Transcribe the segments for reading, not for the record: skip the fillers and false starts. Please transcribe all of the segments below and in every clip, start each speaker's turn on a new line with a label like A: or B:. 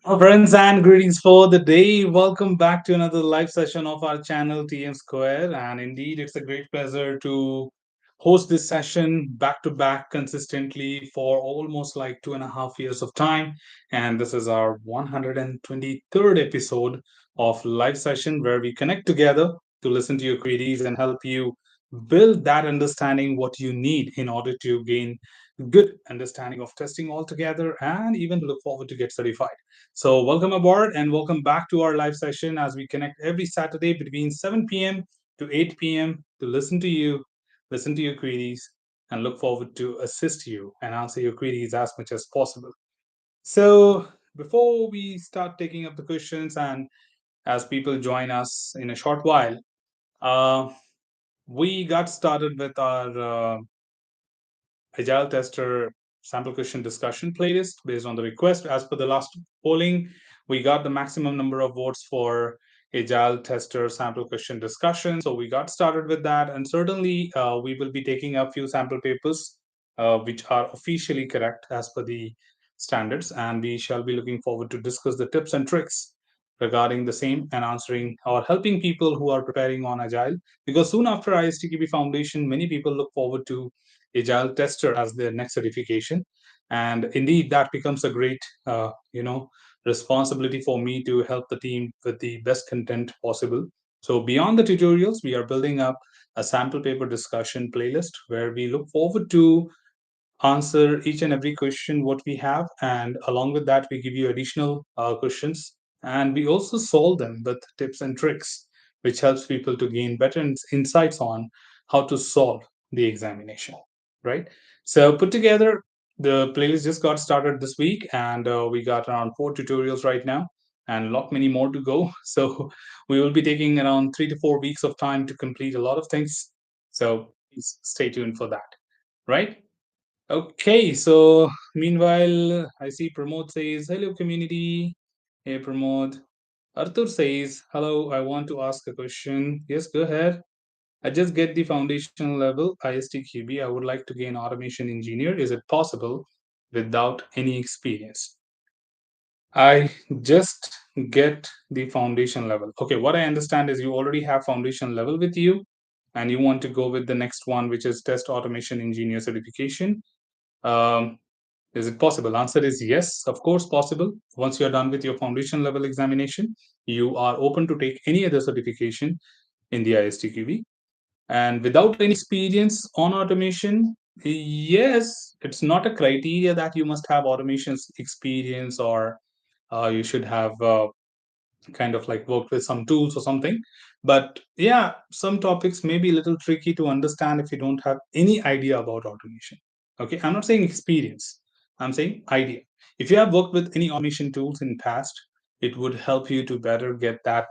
A: Friends and greetings for the day. Welcome back to another live session of our channel TM Square. And indeed, it's a great pleasure to host this session back to back consistently for almost like 2.5 years of time. And this is our 123rd episode of live session where we connect together to listen to your queries and help you build that understanding what you need in order to gain good understanding of testing altogether and even look forward to get certified. So, welcome aboard and welcome back to our live session as we connect every Saturday between 7 p.m. to 8 p.m. to listen to you, listen to your queries, and look forward to assist you and answer your queries as much as possible. So, before we start taking up the questions and as people join us in a short while, uh, we got started with our Agile Tester sample question discussion playlist based on the request. As per the last polling, we got the maximum number of votes for Agile Tester sample question discussion. So we got started with that. And certainly, we will be taking a few sample papers which are officially correct as per the standards. And we shall be looking forward to discuss the tips and tricks regarding the same and answering or helping people who are preparing on Agile. Because soon after ISTQB Foundation, many people look forward to Agile Tester as their next certification. And indeed, that becomes a great, responsibility for me to help the team with the best content possible. So beyond the tutorials, we are building up a sample paper discussion playlist where we look forward to answer each and every question what we have, and along with that, we give you additional questions, and we also solve them with tips and tricks, which helps people to gain better insights on how to solve the examination. Right. So put together, the playlist just got started this week, and we got around 4 tutorials right now, and a lot many more to go. So we will be taking around 3 to 4 weeks of time to complete a lot of things. So please stay tuned for that. Right. Okay, so meanwhile, I see Pramod says, hello, community. Hey, Pramod. Arthur says, hello, I want to ask a question. Yes, go ahead. I just get the foundational level ISTQB. I would like to gain automation engineer. Is it possible without any experience? I just get the foundation level. Okay, what I understand is you already have foundation level with you and you want to go with the next one, which is test automation engineer certification. Um, is it possible? Answer is yes, of course, possible. Once you're done with your foundation level examination, you are open to take any other certification in the ISTQB. And without any experience on automation, yes, it's not a criteria that you must have automation experience or you should have kind of like worked with some tools or something. But yeah, some topics may be a little tricky to understand if you don't have any idea about automation. Okay, I'm not saying experience, I'm saying idea. If you have worked with any automation tools in past, it would help you to better get that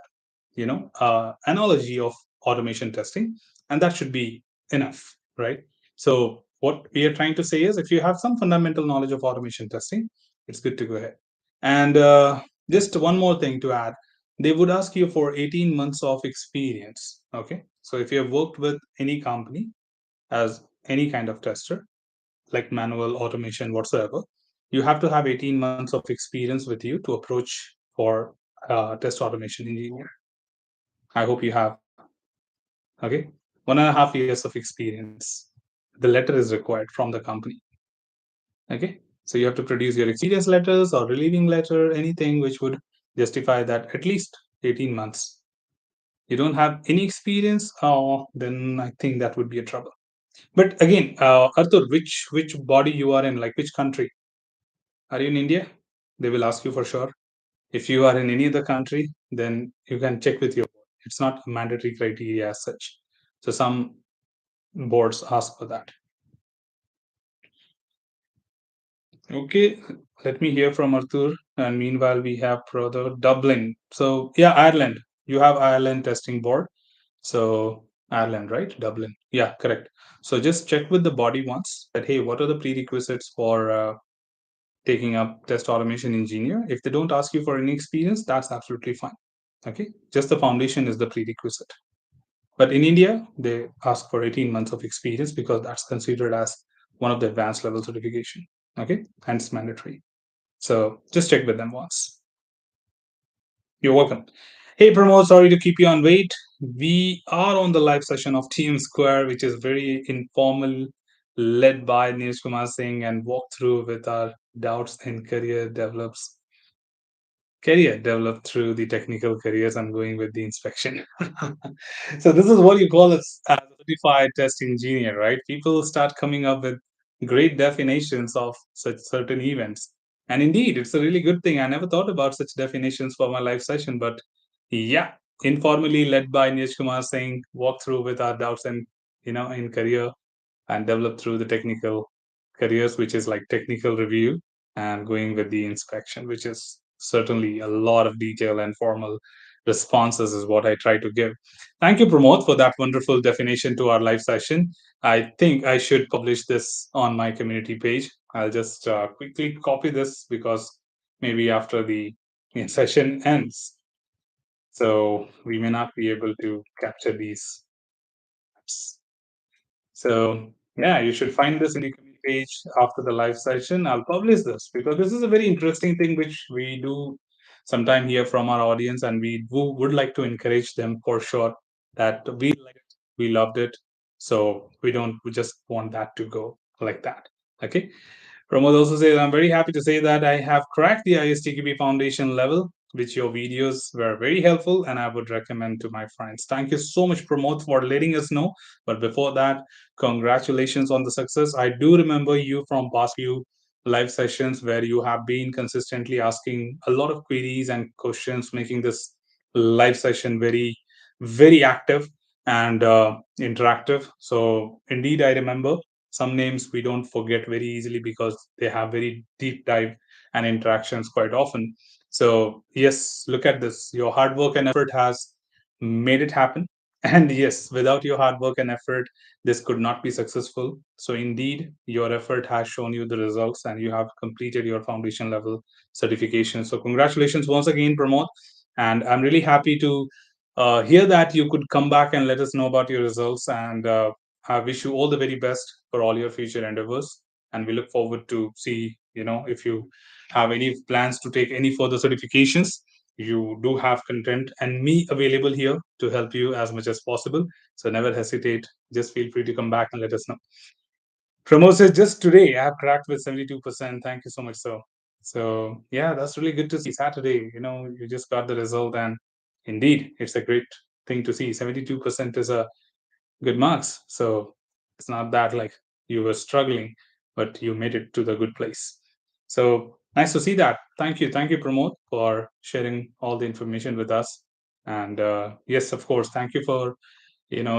A: analogy of automation testing, and that should be enough, right? So what we are trying to say is if you have some fundamental knowledge of automation testing, it's good to go ahead. And just one more thing to add, they would ask you for 18 months of experience. Okay, so if you have worked with any company as any kind of tester, like manual automation whatsoever, you have to have 18 months of experience with you to approach for test automation engineer. I hope you have. Okay, 1.5 years of experience. The letter is required from the company. Okay, so you have to produce your experience letters or relieving letter, anything which would justify that at least 18 months. You don't have any experience, oh, then I think that would be a trouble. But again, Arthur, which body you are in, like which country? Are you in India? They will ask you for sure. If you are in any other country, then you can check with your board. It's not a mandatory criteria as such. So some boards ask for that. Okay, let me hear from Arthur. And meanwhile, we have brother Dublin. So yeah, Ireland. You have Ireland testing board. So Ireland, right? Dublin. Yeah, correct. So just check with the body once that hey, what are the prerequisites for taking up test automation engineer? If they don't ask you for any experience, that's absolutely fine. Okay, just the foundation is the prerequisite. But in India, they ask for 18 months of experience because that's considered as one of the advanced level certification. Okay, and it's mandatory. So just check with them once. You're welcome. Hey, Pramod, sorry to keep you on wait. We are on the live session of Team Square, which is very informal, led by Neeraj Kumar Singh, and walk through with our doubts in career developed through the technical careers. I'm going with the inspection. So this is what you call as a certified test engineer, right? People start coming up with great definitions of such certain events. And indeed, it's a really good thing. I never thought about such definitions for my live session, but yeah, informally led by Neeraj Kumar saying, walk through with our doubts and in career and develop through the technical careers, which is like technical review, and going with the inspection, which is certainly a lot of detail and formal responses, is what I try to give. Thank you, Pramod, for that wonderful definition to our live session. I think I should publish this on my community page. I'll just quickly copy this because maybe after the session ends, so we may not be able to capture these. So yeah, you should find this in the community page after the live session. I'll publish this because this is a very interesting thing which we do sometime hear from our audience, and would like to encourage them for sure that we liked it, we loved it. So we just want that to go like that. Okay. Pramod also says, I'm very happy to say that I have cracked the ISTQB foundation level, which your videos were very helpful and I would recommend to my friends. Thank you so much, Pramod, for letting us know. But before that, congratulations on the success. I do remember you from past few live sessions where you have been consistently asking a lot of queries and questions, making this live session very, very active and interactive. So indeed, I remember some names we don't forget very easily because they have very deep dive and interactions quite often. So yes, look at this. Your hard work and effort has made it happen. And yes, without your hard work and effort, this could not be successful. So indeed, your effort has shown you the results and you have completed your foundation level certification. So congratulations once again, Pramod. And I'm really happy to hear that you could come back and let us know about your results. And I wish you all the very best for all your future endeavors. And we look forward to see, if you have any plans to take any further certifications, you do have content and me available here to help you as much as possible. So never hesitate. Just feel free to come back and let us know. Pramod says, just today I have cracked with 72%. Thank you so much, sir. So yeah, that's really good to see. Saturday, you just got the result, and indeed, it's a great thing to see. 72% is a good marks. So it's not that like you were struggling, but you made it to the good place. So nice to see that. Thank you, Pramod, for sharing all the information with us. And yes, of course, thank you for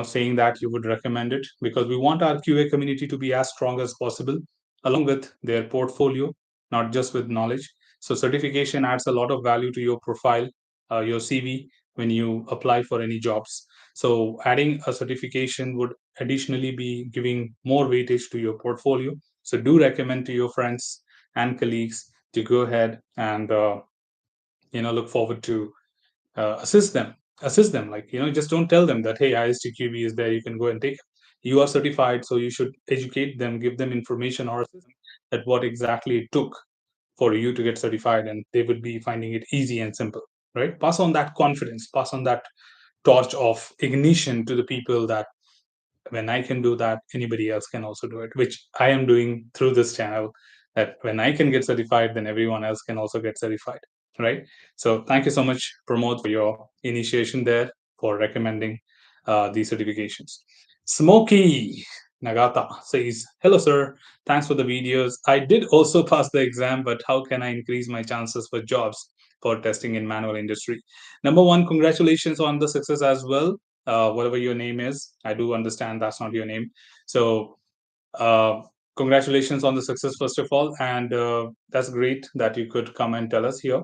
A: saying that you would recommend it, because we want our QA community to be as strong as possible, along with their portfolio, not just with knowledge. So certification adds a lot of value to your profile, your CV, when you apply for any jobs. So adding a certification would additionally be giving more weightage to your portfolio. So do recommend to your friends and colleagues to go ahead and look forward to assist them, like just don't tell them that, hey, ISTQB is there, you can go and take it. You are certified, so you should educate them, give them information, or assist them that what exactly it took for you to get certified, and they would be finding it easy and simple, right? Pass on that confidence, pass on that torch of ignition to the people, that when I can do that, anybody else can also do it, which I am doing through this channel. That when I can get certified, then everyone else can also get certified, right? So thank you so much, Pramod, for your initiation there, for recommending these certifications. Smoky Nagata says, hello, sir. Thanks for the videos. I did also pass the exam, but how can I increase my chances for jobs for testing in manual industry? Number one, congratulations on the success as well, whatever your name is. I do understand that's not your name. So, uh, congratulations on the success, first of all. And that's great that you could come and tell us here.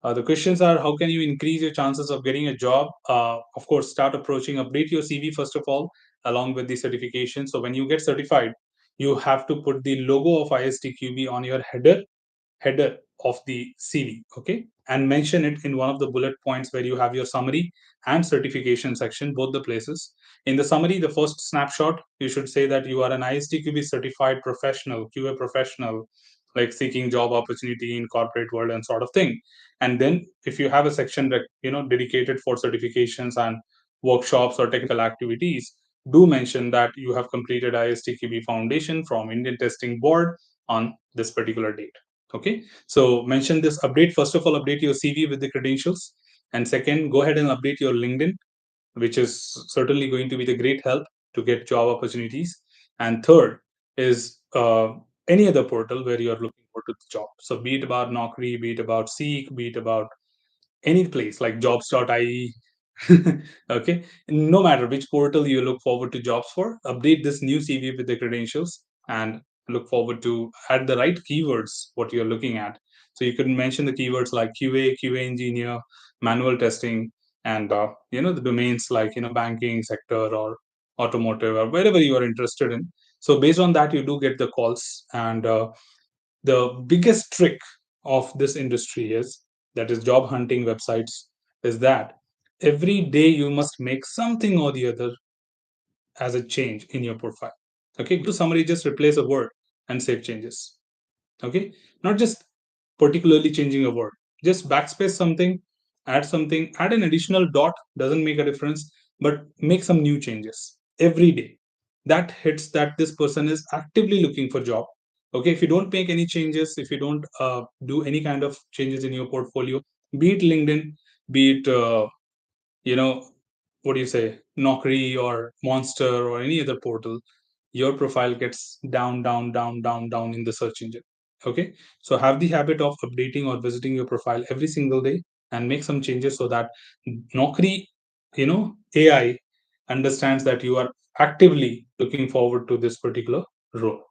A: The questions are, how can you increase your chances of getting a job? Of course, update your CV, first of all, along with the certification. So, when you get certified, you have to put the logo of ISTQB on your header of the CV, okay? And mention it in one of the bullet points where you have your summary and certification section, both the places. In the summary, the first snapshot, you should say that you are an ISTQB certified professional, QA professional, like seeking job opportunity in corporate world and sort of thing. And then if you have a section that dedicated for certifications and workshops or technical activities, do mention that you have completed ISTQB Foundation from Indian Testing Board on this particular date. Okay, so mention this. Update, first of all, update your CV with the credentials, and second, go ahead and update your LinkedIn, which is certainly going to be the great help to get job opportunities. And third is any other portal where you are looking for the job. So be it about Naukri, be it about Seek, be it about any place like jobs.ie. Okay, no matter which portal you look forward to jobs for, update this new CV with the credentials and look forward to add the right keywords what you're looking at. So you can mention the keywords like QA engineer, manual testing, and the domains like banking sector or automotive or wherever you are interested in. So based on that, you do get the calls. And the biggest trick of this industry is, that is job hunting websites, is that every day you must make something or the other as a change in your profile. Okay, go to summary, just replace a word and save changes. Okay, not just particularly changing a word, just backspace something, add an additional dot, doesn't make a difference, but make some new changes every day. That hits that this person is actively looking for job. Okay, if you don't make any changes, if you don't do any kind of changes in your portfolio, be it LinkedIn, be it you know what do you say, Naukri or Monster or any other portal, your profile gets down in the search engine. Okay, so have the habit of updating or visiting your profile every single day and make some changes so that Naukri, AI understands that you are actively looking forward to this particular role,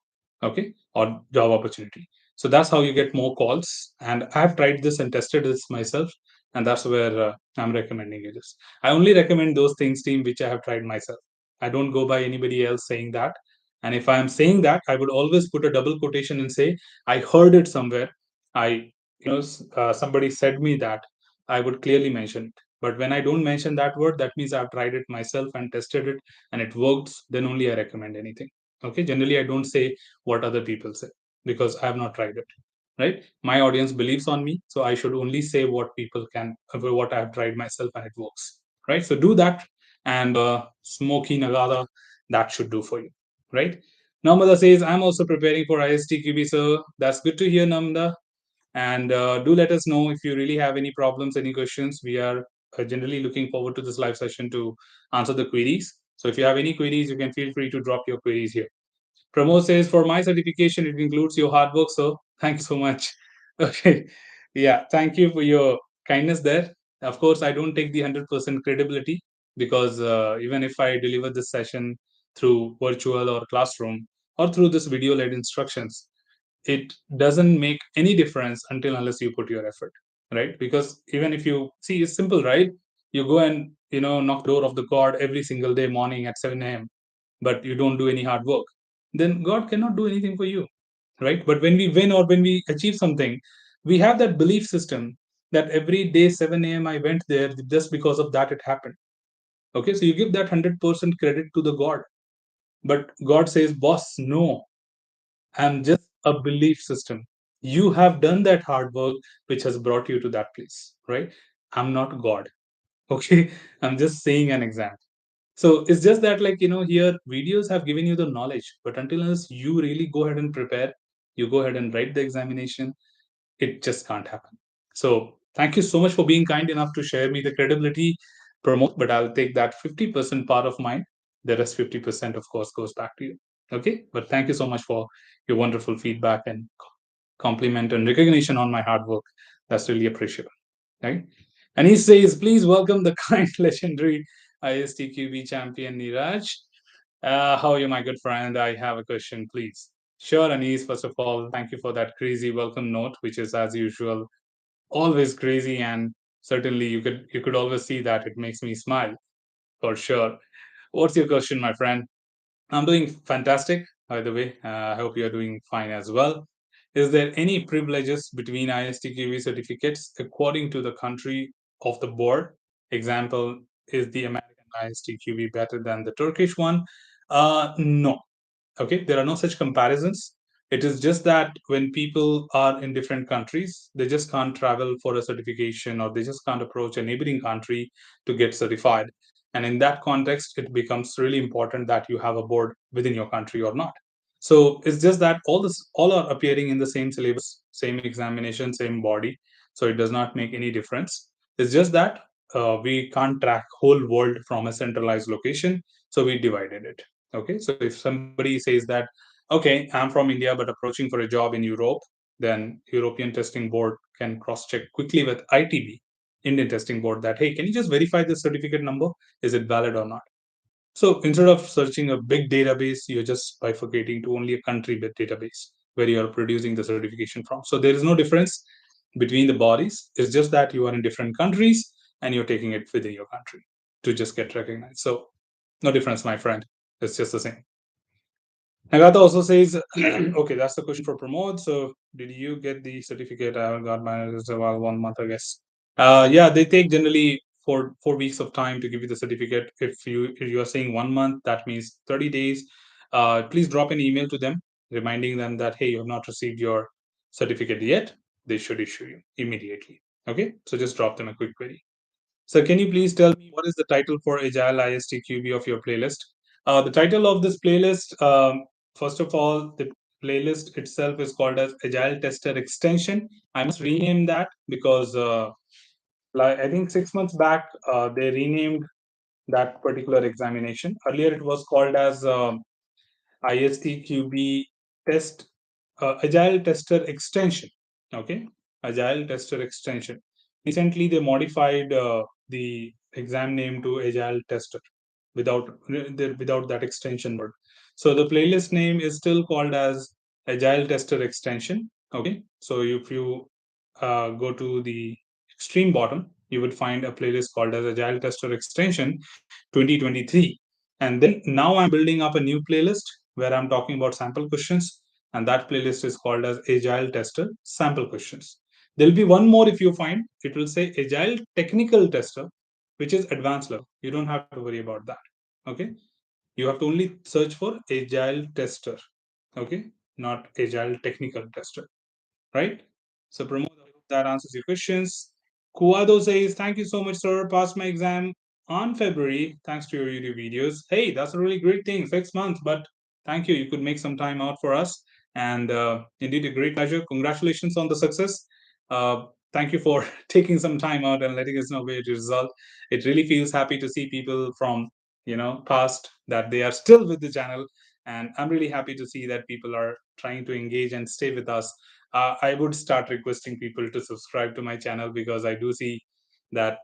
A: okay, or job opportunity. So that's how you get more calls. And I've tried this and tested this myself, and that's where I'm recommending you this. I only recommend those things, team, which I have tried myself. I don't go by anybody else saying that. And if I am saying that, I would always put a double quotation and say, I heard it somewhere. Somebody said me that. I would clearly mention it. But when I don't mention that word, that means I've tried it myself and tested it and it works. Then only I recommend anything. Okay. Generally, I don't say what other people say because I have not tried it. Right. My audience believes on me. So I should only say what people can, what I have tried myself and it works. Right. So do that. And Smoky Nagada, that should do for you. Right. Namada says, I'm also preparing for ISTQB. So that's good to hear, Namda. And do let us know if you really have any problems, any questions. We are generally looking forward to this live session to answer the queries. So if you have any queries, you can feel free to drop your queries here. Pramod says, for my certification, it includes your hard work. So thank you so much. Okay. Yeah. Thank you for your kindness there. Of course, I don't take the 100% credibility because even if I deliver this session through virtual or classroom or through this video led instructions, it doesn't make any difference until unless you put your effort, right? Because even if you see, it's simple, right? You go and knock the door of the god every single day morning at 7 a.m, but you don't do any hard work, then God cannot do anything for you, right? But when we win or when we achieve something, we have that belief system that every day 7 a.m I went there, just because of that it happened. Okay, so you give that 100% credit to the God, but God says, boss, no, I'm just a belief system. You have done that hard work which has brought you to that place, right? I'm not God. Okay, I'm just saying an example. So it's just that, like, here videos have given you the knowledge, but until unless you really go ahead and prepare, you go ahead and write the examination, it just can't happen. So thank you so much for being kind enough to share me the credibility, promote, but I'll take that 50% part of mine. The rest 50%, of course, goes back to you. Okay. But thank you so much for your wonderful feedback and compliment and recognition on my hard work. That's really appreciable. Right. And he says, please welcome the kind legendary ISTQB champion Niraj. How are you, my good friend? I have a question, please. Sure, Anis. First of all, thank you for that crazy welcome note, which is as usual always crazy, and certainly you could always see that it makes me smile for sure. What's your question, my friend? I'm doing fantastic, by the way. I hope you're doing fine as well. Is there any privileges between ISTQB certificates according to the country of the board? Example, is the American ISTQB better than the Turkish one? No. Okay, there are no such comparisons. It is just that when people are in different countries, they just can't travel for a certification or they just can't approach a neighboring country to get certified. And in that context, it becomes really important that you have a board within your country or not. So it's just that all are appearing in the same syllabus, same examination, same body. So it does not make any difference. It's just that we can't track whole world from a centralized location. So we divided it. Okay. So if somebody says that, okay, I'm from India, but approaching for a job in Europe, then European Testing Board can cross-check quickly with ITB, Indian Testing Board, that, hey, can you just verify this certificate number? Is it valid or not? So instead of searching a big database, you're just bifurcating to only a country-based database where you are producing the certification from. So there is no difference between the bodies. It's just that you are in different countries and you're taking it within your country to just get recognized. So no difference, my friend. It's just the same. Agatha also says, okay, that's the question for Pramod. So, did you get the certificate? I got mine as well 1 month, I guess. Yeah, they take generally 4 weeks of time to give you the certificate. If you are saying 1 month, that means 30 days. Please drop an email to them reminding them that, hey, you have not received your certificate yet. They should issue you immediately. Okay, so just drop them a quick query. So can you please tell me what is the title for Agile ISTQB of your playlist? The title of this playlist, first of all, the playlist itself is called as Agile Tester Extension. I must rename that because like I think 6 months back they renamed that particular examination. Earlier it was called as ISTQB test Agile Tester Extension. Okay, Agile Tester Extension. Recently, they modified the exam name to Agile Tester without without that extension word. So the playlist name is still called as Agile Tester Extension. Okay, so if you go to the extreme bottom, you would find a playlist called as Agile Tester Extension 2023. And then now I'm building up a new playlist where I'm talking about sample questions, and that playlist is called as Agile Tester Sample Questions. There'll be one more if you find it will say Agile Technical Tester, which is advanced level. You don't have to worry about that. Okay, you have to only search for Agile Tester. Okay, not Agile Technical Tester, right? So Pramod, I hope that answers your questions. Kuado says, thank you so much, sir. Passed my exam on February thanks to your YouTube videos. Hey, that's a really great thing. 6 months, but thank you. You could make some time out for us. And indeed, a great pleasure. Congratulations on the success. Thank you for taking some time out and letting us know where it result. It really feels happy to see people from past that they are still with the channel, and I'm really happy to see that people are trying to engage and stay with us. I would start requesting people to subscribe to my channel because I do see that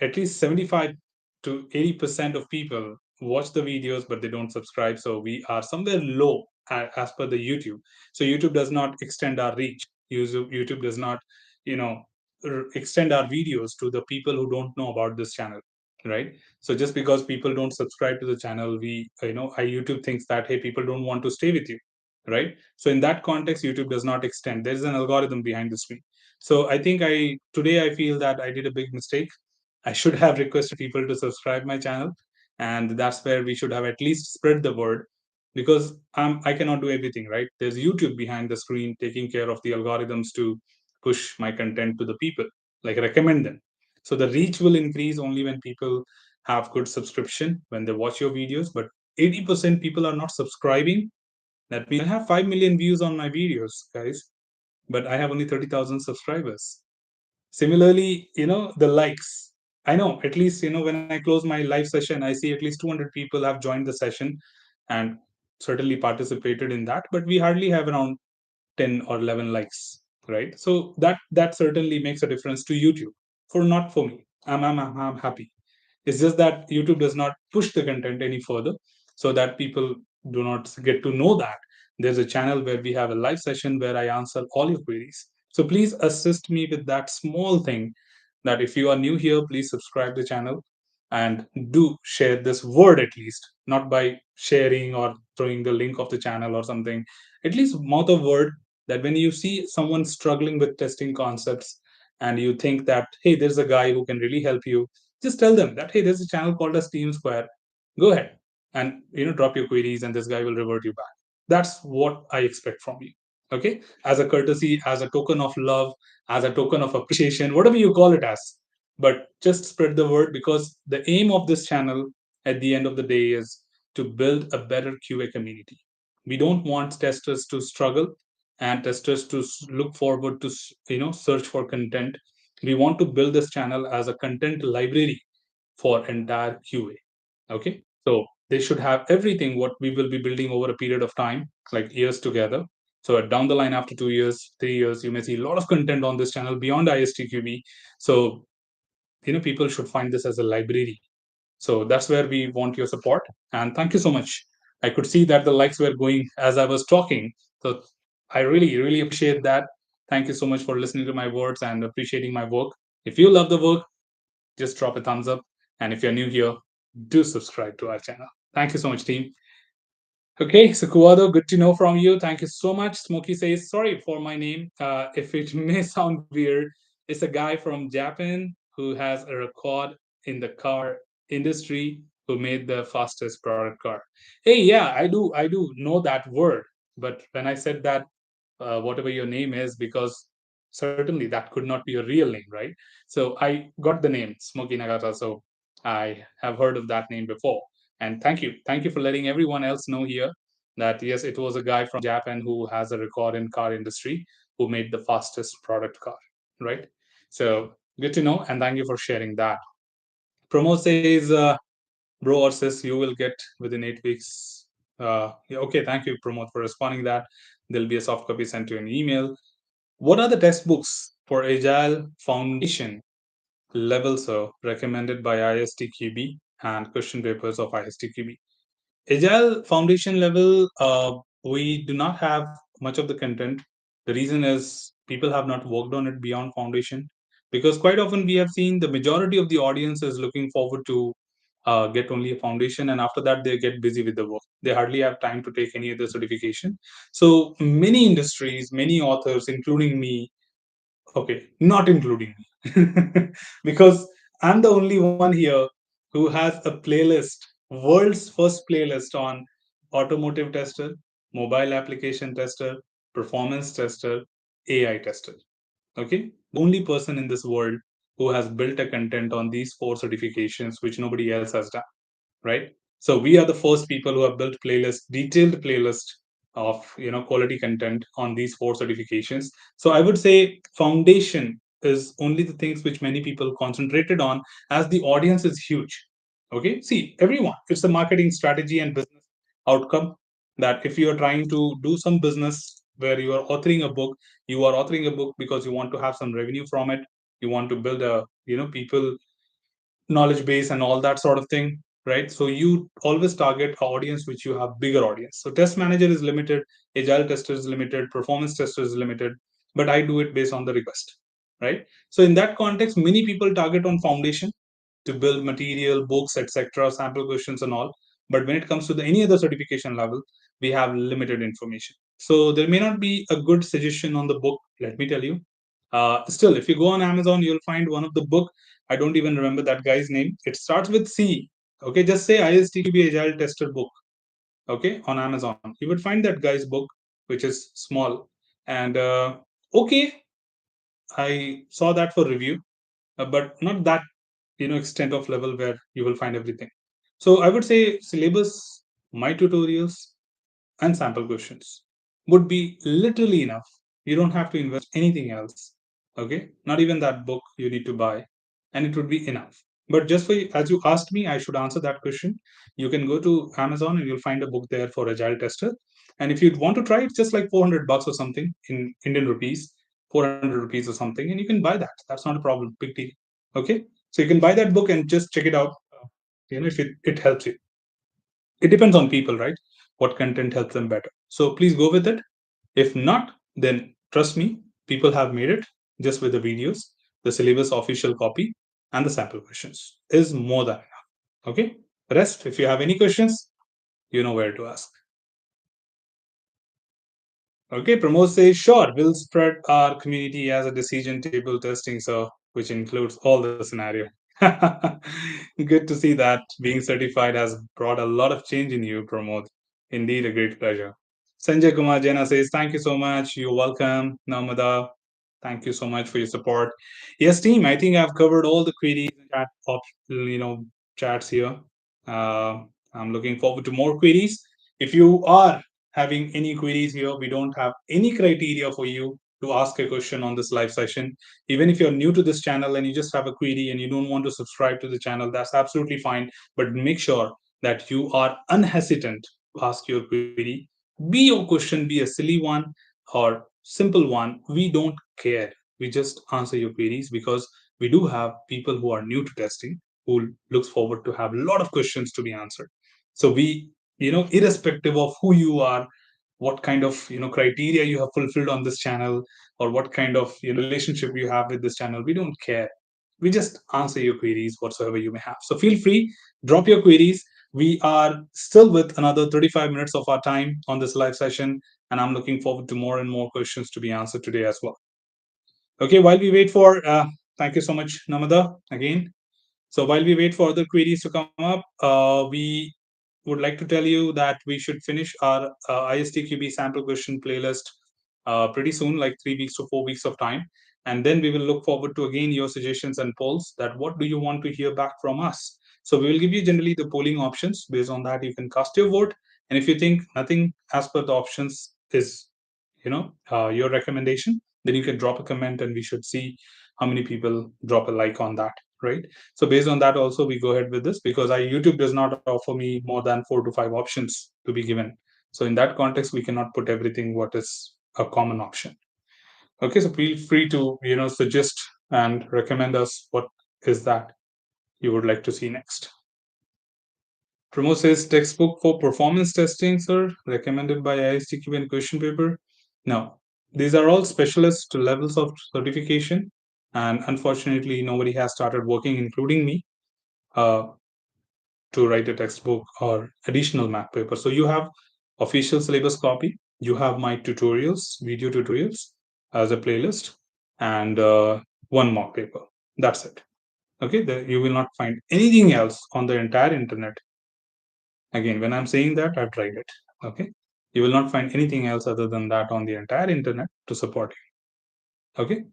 A: at least 75 to 80% of people watch the videos but they don't subscribe. So we are somewhere low as per the YouTube. So YouTube does not extend our reach. YouTube does not, you know, extend our videos to the people who don't know about this channel, right? So just because people don't subscribe to the channel, YouTube thinks that, hey, people don't want to stay with you, right? So in that context, YouTube does not extend. There's an algorithm behind the screen. So I think I feel that I did a big mistake. I should have requested people to subscribe my channel, and that's where we should have at least spread the word, because I cannot do everything, right? There's YouTube behind the screen taking care of the algorithms to push my content to the people, like recommend them. So the reach will increase only when people have good subscription when they watch your videos. But 80% people are not subscribing. That means I have 5 million views on my videos, guys, but I have only 30,000 subscribers. Similarly, the likes. I know at least, when I close my live session, I see at least 200 people have joined the session and certainly participated in that, but we hardly have around 10 or 11 likes, right? So that certainly makes a difference to YouTube. For not for me. I'm happy. It's just that YouTube does not push the content any further, so that people do not get to know that there's a channel where we have a live session where I answer all your queries. So please assist me with that small thing, that if you are new here, please subscribe the channel and do share this word, at least not by sharing or throwing the link of the channel or something, at least mouth of word, that when you see someone struggling with testing concepts and you think that, hey, there's a guy who can really help you, just tell them that, hey, there's a channel called as Team Square. Go ahead and drop your queries, and this guy will revert you back. That's what I expect from you. Okay. As a courtesy, as a token of love, as a token of appreciation, whatever you call it as. But just spread the word, because the aim of this channel at the end of the day is to build a better QA community. We don't want testers to struggle and testers to look forward to search for content. We want to build this channel as a content library for entire QA. Okay. So they should have everything what we will be building over a period of time, like years together. So down the line, after 2 years, 3 years, you may see a lot of content on this channel beyond ISTQB. So, people should find this as a library. So that's where we want your support. And thank you so much. I could see that the likes were going as I was talking. So I really, really appreciate that. Thank you so much for listening to my words and appreciating my work. If you love the work, just drop a thumbs up. And if you're new here, do subscribe to our channel. Thank you so much, team. Okay, so Kuado, good to know from you. Thank you so much. Smokey says, sorry for my name. If it may sound weird, it's a guy from Japan who has a record in the car industry who made the fastest product car. Hey, yeah, I do know that word. But when I said that, whatever your name is, because certainly that could not be a real name, right? So I got the name Smoky Nagata. So I have heard of that name before. And thank you for letting everyone else know here that yes, it was a guy from Japan who has a record in car industry who made the fastest product car, right? So good to know, and thank you for sharing that. Promo says, bro or sis, you will get within 8 weeks. Yeah, okay, thank you, Promote, for responding that. There'll be a soft copy sent to an email. What are the textbooks for Agile Foundation level, sir, recommended by ISTQB and question papers of ISTQB? Agile foundation level, we do not have much of the content. The reason is people have not worked on it beyond foundation, because quite often we have seen the majority of the audience is looking forward to get only a foundation, and after that they get busy with the work. They hardly have time to take any other certification. So many industries, many authors, including me, okay, not including me, because I'm the only one here who has a playlist, world's first playlist on automotive tester, mobile application tester, performance tester, AI tester. Okay, the only person in this world who has built a content on these four certifications, which nobody else has done, right? So we are the first people who have built detailed playlist of quality content on these four certifications. So I would say foundation is only the things which many people concentrated on, as the audience is huge. Okay, see, everyone, it's a marketing strategy and business outcome, that if you are trying to do some business where you are authoring a book because you want to have some revenue from it, you want to build a people knowledge base and all that sort of thing, right? So you always target a audience which you have bigger audience. So test manager is limited, agile tester is limited, performance tester is limited, but I do it based on the request, right? So in that context, many people target on foundation to build material, books, etc., sample questions and all. But when it comes to any other certification level, we have limited information. So there may not be a good suggestion on the book, let me tell you. Still, if you go on Amazon, you'll find one of the book. I don't even remember that guy's name. It starts with C. Okay, just say ISTQB Agile Tester book. Okay, on Amazon, you would find that guy's book, which is small. And okay, I saw that for review, but not that extent of level where you will find everything. So I would say syllabus, my tutorials, and sample questions would be literally enough. You don't have to invest anything else. Okay, not even that book you need to buy, and it would be enough. But just for as you asked me, I should answer that question. You can go to Amazon and you'll find a book there for Agile Tester. And if you want to try it, just like 400 bucks or something in Indian rupees, 400 rupees or something, and you can buy that. That's not a problem. Big deal. Okay, so you can buy that book and just check it out. If it helps you. It depends on people, right? What content helps them better. So please go with it. If not, then trust me, people have made it just with the videos, the syllabus official copy, and the sample questions is more than enough. Okay. Rest, if you have any questions, you know where to ask. Okay, Pramod says, sure, we'll spread our community as a decision table testing, so which includes all the scenario. Good to see that being certified has brought a lot of change in you, Pramod. Indeed, a great pleasure. Sanjay Kumar Jena says, thank you so much. You're welcome. Namada, thank you so much for your support. Yes, team, I think I've covered all the queries and chats here. Uh, I'm looking forward to more queries. If you are having any queries here, we don't have any criteria for you to ask a question on this live session. Even if you're new to this channel and you just have a query and you don't want to subscribe to the channel, that's absolutely fine. But make sure that you are unhesitant to ask your query. Be your question, be a silly one or simple one. We don't care. We just answer your queries because we do have people who are new to testing who looks forward to have a lot of questions to be answered. So we, irrespective of who you are, what kind of criteria you have fulfilled on this channel, or what kind of relationship you have with this channel, we don't care. We just answer your queries whatsoever you may have. So feel free, drop your queries. We are still with another 35 minutes of our time on this live session, and I'm looking forward to more and more questions to be answered today as well. Okay, while we wait for thank you so much, Namada, again. So while we wait for other queries to come up, we would like to tell you that we should finish our ISTQB sample question playlist pretty soon, like 3 weeks to 4 weeks of time. And then we will look forward to again your suggestions and polls that what do you want to hear back from us. So we will give you generally the polling options. Based on that, you can cast your vote. And if you think nothing as per the options is, your recommendation, then you can drop a comment and we should see how many people drop a like on that, right? So based on that also we go ahead with this because our YouTube does not offer me more than 4 to 5 options to be given. So in that context we cannot put everything what is a common option. Okay, so feel free to suggest and recommend us what is that you would like to see next. Pramod says textbook for performance testing, sir, recommended by ISTQB and question paper. No, these are all specialist levels of certification, and unfortunately, nobody has started working, including me, uh, to write a textbook or additional math paper. So you have official syllabus copy, you have my tutorials, video tutorials as a playlist, and one mock paper. That's it. Okay, you will not find anything else on the entire internet. Again, when I'm saying that, I've tried it. Okay, you will not find anything else other than that on the entire internet to support you. Okay,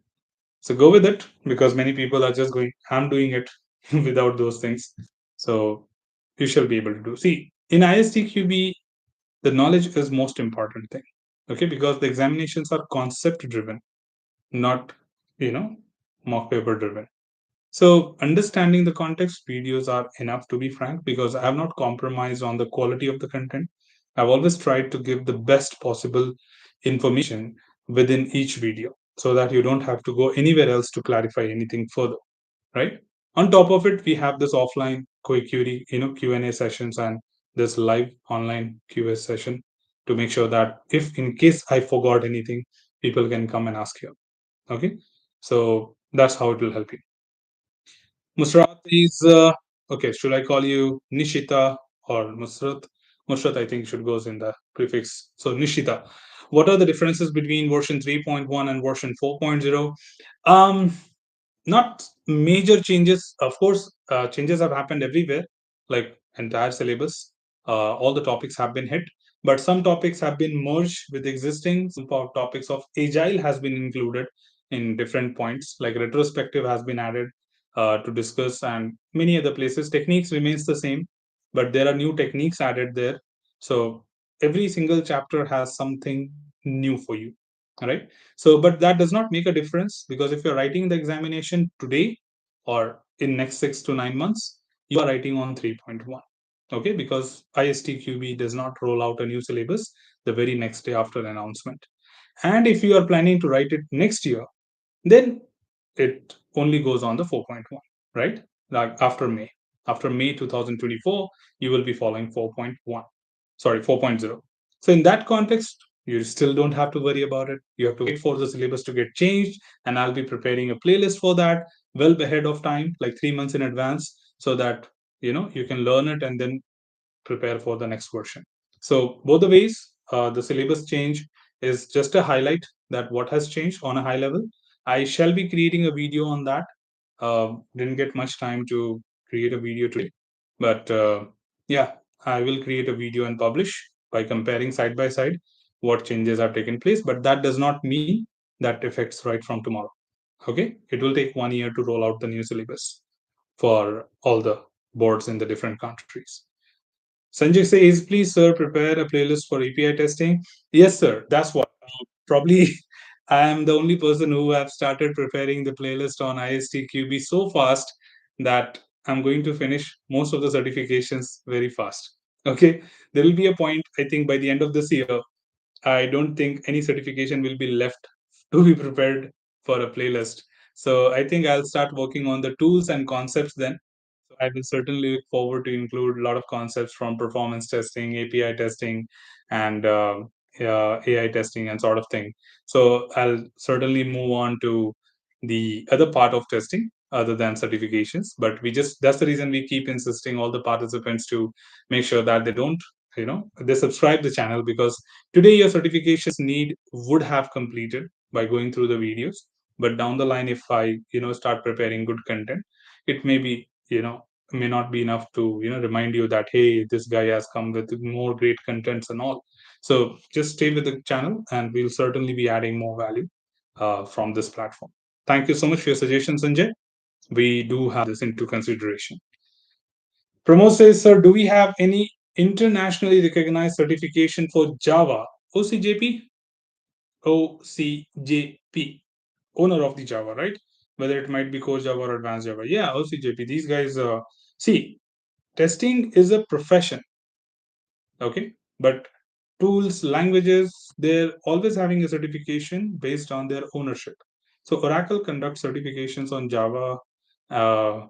A: so go with it because many people are just going, I'm doing it without those things. So you shall be able to do. See, in ISTQB, the knowledge is most important thing. Okay, because the examinations are concept driven, not you know mock paper driven. So understanding the context, videos are enough, to be frank, because I have not compromised on the quality of the content. I've always tried to give the best possible information within each video so that you don't have to go anywhere else to clarify anything further, right? On top of it, we have this offline quick query, Q&A sessions and this live online QA session to make sure that if in case I forgot anything, people can come and ask you. Okay. So that's how it will help you. Musrat is okay. Should I call you Nishita or Musrat? Musrat, I think should goes in the prefix. So Nishita, what are the differences between version 3.1 and version 4.0? Um, Not major changes. Of course, changes have happened everywhere, like entire syllabus. All the topics have been hit, but some topics have been merged with existing. Some topics of agile has been included in different points, like retrospective has been added to discuss, and many other places. Techniques remains the same, but there are new techniques added there. So every single chapter has something new for you, right? So but that does not make a difference because if you're writing the examination today or in next 6 to 9 months, you are writing on 3.1. Okay, because ISTQB does not roll out a new syllabus the very next day after announcement. And if you are planning to write it next year, then it only goes on the 4.1, right? Like after May 2024, you will be following 4.1, sorry, 4.0. So in that context, you still don't have to worry about it. You have to wait for the syllabus to get changed, and I'll be preparing a playlist for that well ahead of time, like 3 months in advance, so that you can learn it and then prepare for the next version. So both the ways, the syllabus change is just a highlight that what has changed on a high level. I shall be creating a video on that. Didn't get much time to create a video today, but yeah, I will create a video and publish by comparing side by side. what changes have taken place, but that does not mean that affects right from tomorrow. Okay, it will take 1 year to roll out the new syllabus for all the boards in the different countries. Sanjay says, please, sir, prepare a playlist for API testing. Yes, sir. That's what. Probably I am the only person who have started preparing the playlist on ISTQB so fast that I'm going to finish most of the certifications very fast. Okay. There will be a point, I think, by the end of this year, I don't think any certification will be left to be prepared for a playlist. So I think I'll start working on the tools and concepts then. So I will certainly look forward to include a lot of concepts from performance testing, API testing, and AI testing and sort of thing. So I'll certainly move on to the other part of testing other than certifications. But we just that's the reason we keep insisting all the participants to make sure that they don't, they subscribe the channel, because today your certifications need would have completed by going through the videos. But down the line, if I start preparing good content, it may be, may not be enough to remind you that, hey, this guy has come with more great contents and all. So just stay with the channel, and we'll certainly be adding more value from this platform. Thank you so much for your suggestion, Sanjay. We do have this into consideration. Pramod says, sir, do we have any internationally recognized certification for Java? OCJP? OCJP. Owner of the Java, right? Whether it might be core Java or advanced Java. Yeah, OCJP. These guys, see, testing is a profession, okay? But tools, languages, they're always having a certification based on their ownership. So Oracle conducts certifications on Java, uh,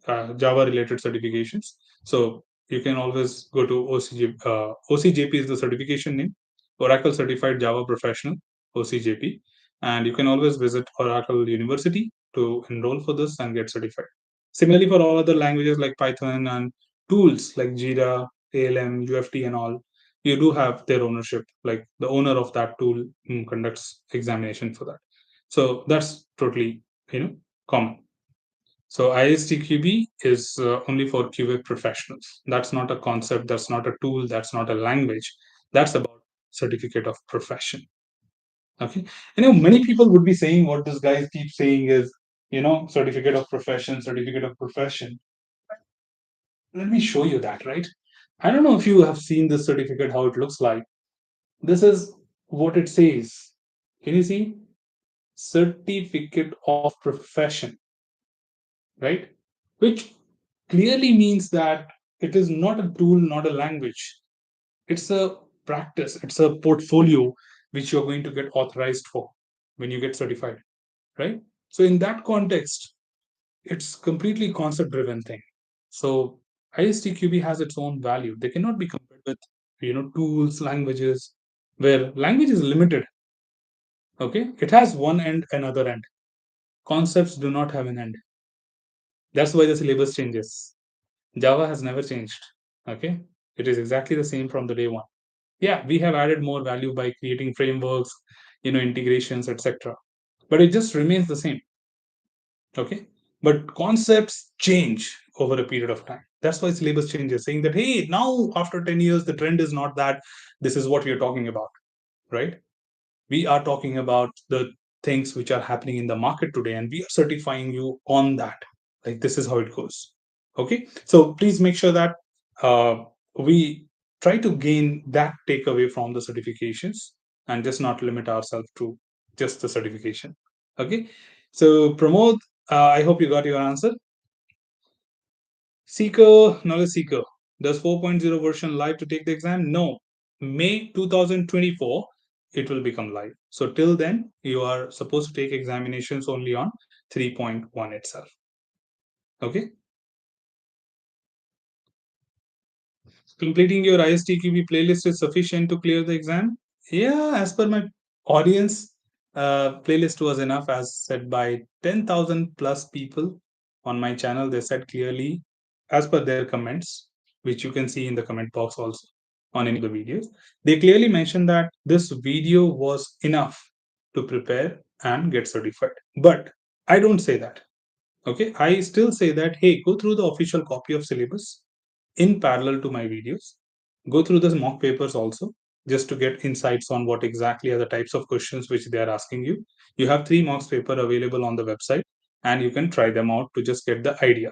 A: Java related certifications. So you can always go to OCJP. OCJP is the certification name, Oracle Certified Java Professional, OCJP. And you can always visit Oracle University to enroll for this and get certified. Similarly, for all other languages like Python and tools like Jira, ALM, UFT, and all, you do have their ownership. Like the owner of that tool conducts examination for that. So that's totally, common. So ISTQB is only for QA professionals. That's not a concept. That's not a tool. That's not a language. That's about certificate of profession. Okay. Many people would be saying what this guy keeps saying is, certificate of profession, certificate of profession. Let me show you that, right? I don't know if you have seen this certificate, how it looks like. This is what it says. Can you see? Certificate of profession, right? Which clearly means that it is not a tool, not a language. It's a practice, it's a portfolio which you're going to get authorized for when you get certified, right? So, in that context, it's completely concept driven thing. So, ISTQB has its own value. They cannot be compared with, tools, languages, where language is limited. Okay, it has one end, another end. Concepts do not have an end. That's why the syllabus changes. Java has never changed. Okay, it is exactly the same from the day one. Yeah, we have added more value by creating frameworks, integrations, etc. But it just remains the same. Okay, but concepts change over a period of time. That's why syllabus changes, saying that, hey, now after 10 years, the trend is not that this is what we are talking about, right? We are talking about the things which are happening in the market today, and we are certifying you on that. Like, this is how it goes. Okay, so please make sure that we try to gain that takeaway from the certifications, and just not limit ourselves to just the certification. Okay, so Pramod, I hope you got your answer. Seeker, knowledge seeker. Does 4.0 version live to take the exam? No. May 2024, it will become live. So till then, you are supposed to take examinations only on 3.1 itself. Okay. Completing your ISTQB playlist is sufficient to clear the exam? Yeah, as per my audience, playlist was enough, as said by 10,000 plus people on my channel. They said clearly, as per their comments, which you can see in the comment box also on any of the videos, they clearly mentioned that this video was enough to prepare and get certified. But I don't say that. Okay, I still say that, hey, go through the official copy of syllabus in parallel to my videos. Go through the mock papers also. just to get insights on what exactly are the types of questions which they are asking you. You have 3 marks paper available on the website, and you can try them out to just get the idea.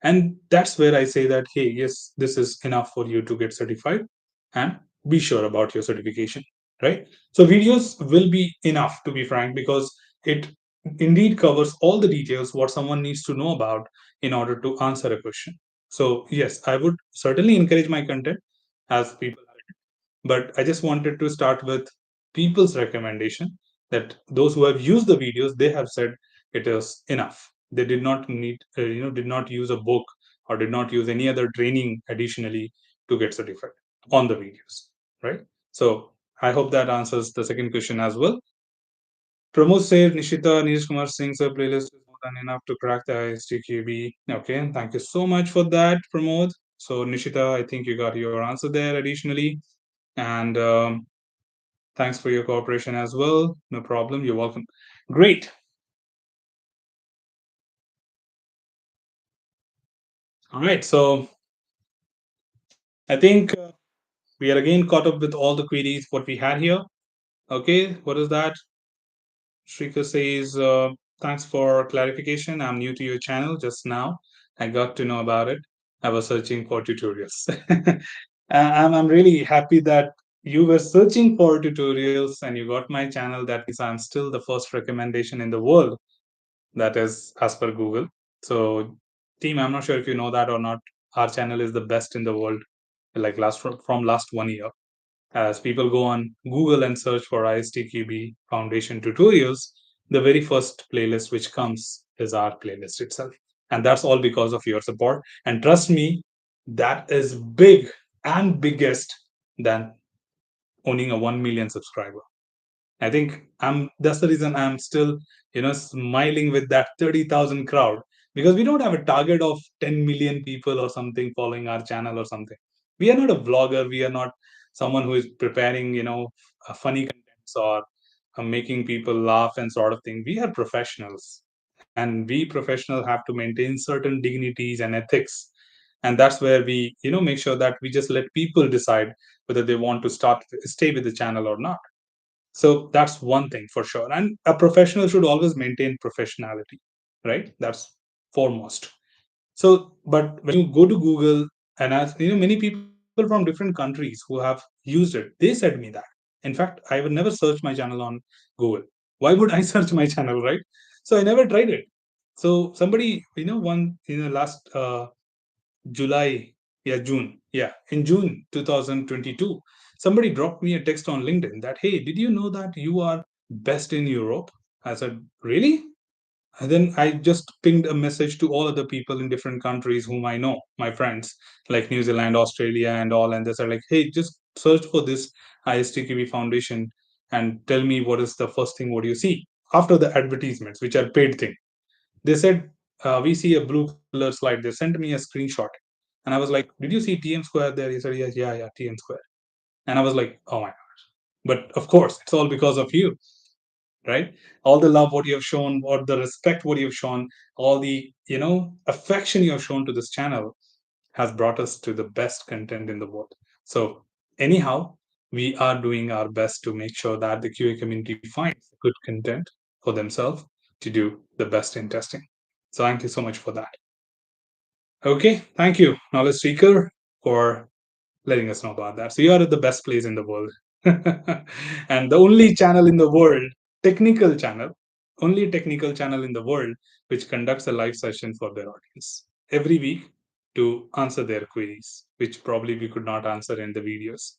A: And that's where I say that, hey, yes, this is enough for you to get certified, and be sure about your certification, right? So videos will be enough, to be frank, because it indeed covers all the details what someone needs to know about in order to answer a question. So yes, I would certainly encourage my content as people, but I just wanted to start with people's recommendation, that those who have used the videos, they have said it is enough. They did not need, did not use a book or did not use any other training additionally to get certified on the videos, right? So I hope that answers the second question as well. Pramod said Nishita Neeraj Kumar Singh's playlist is more than enough to crack the ISTQB. Okay, thank you so much for that, Pramod. So Nishita, I think you got your answer there additionally. And thanks for your cooperation as well. No problem. You're welcome. Great. All right. So I think we are again caught up with all the queries what we had here. Okay. What is that? Shrika says, thanks for clarification. I'm new to your channel just now. I got to know about it. I was searching for tutorials. I'm really happy that you were searching for tutorials and you got my channel. That means I'm still the first recommendation in the world. That is as per Google. So, team, I'm not sure if you know that or not. Our channel is the best in the world, like from last 1 year. As people go on Google and search for ISTQB Foundation tutorials, the very first playlist which comes is our playlist itself. And that's all because of your support. And trust me, that is big and biggest than owning a 1 million subscriber. I think that's the reason I'm still, smiling with that 30,000 crowd, because we don't have a target of 10 million people or something following our channel or something. We are not a vlogger. We are not someone who is preparing, funny contents or making people laugh and sort of thing. We are professionals, and we professionals have to maintain certain dignities and ethics. And that's where we, make sure that we just let people decide whether they want to stay with the channel or not. So that's one thing for sure. And a professional should always maintain professionality, right? That's foremost. So, but when you go to Google and ask, many people from different countries who have used it, they said me that. In fact, I would never search my channel on Google. Why would I search my channel, right? So I never tried it. So somebody, last July, yeah, June, yeah, in June 2022, somebody dropped me a text on LinkedIn that, hey, did you know that you are best in Europe? I said, really? And then I just pinged a message to all other people in different countries whom I know, my friends, like New Zealand, Australia, and all. And they said, like, hey, just search for this ISTQB Foundation and tell me what is the first thing what you see after the advertisements, which are paid thing. They said, we see a blue color slide. They sent me a screenshot. And I was like, did you see TM Square there? He said, yes, yeah, TM Square. And I was like, oh my gosh. But of course, it's all because of you, right? All the love what you have shown, or the respect what you have shown, all the, affection you have shown to this channel has brought us to the best content in the world. So anyhow, we are doing our best to make sure that the QA community finds good content for themselves to do the best in testing. So thank you so much for that. Okay, thank you, Knowledge Seeker, for letting us know about that. So you are at the best place in the world. And the only channel in the world, technical channel, only technical channel in the world, which conducts a live session for their audience every week to answer their queries, which probably we could not answer in the videos.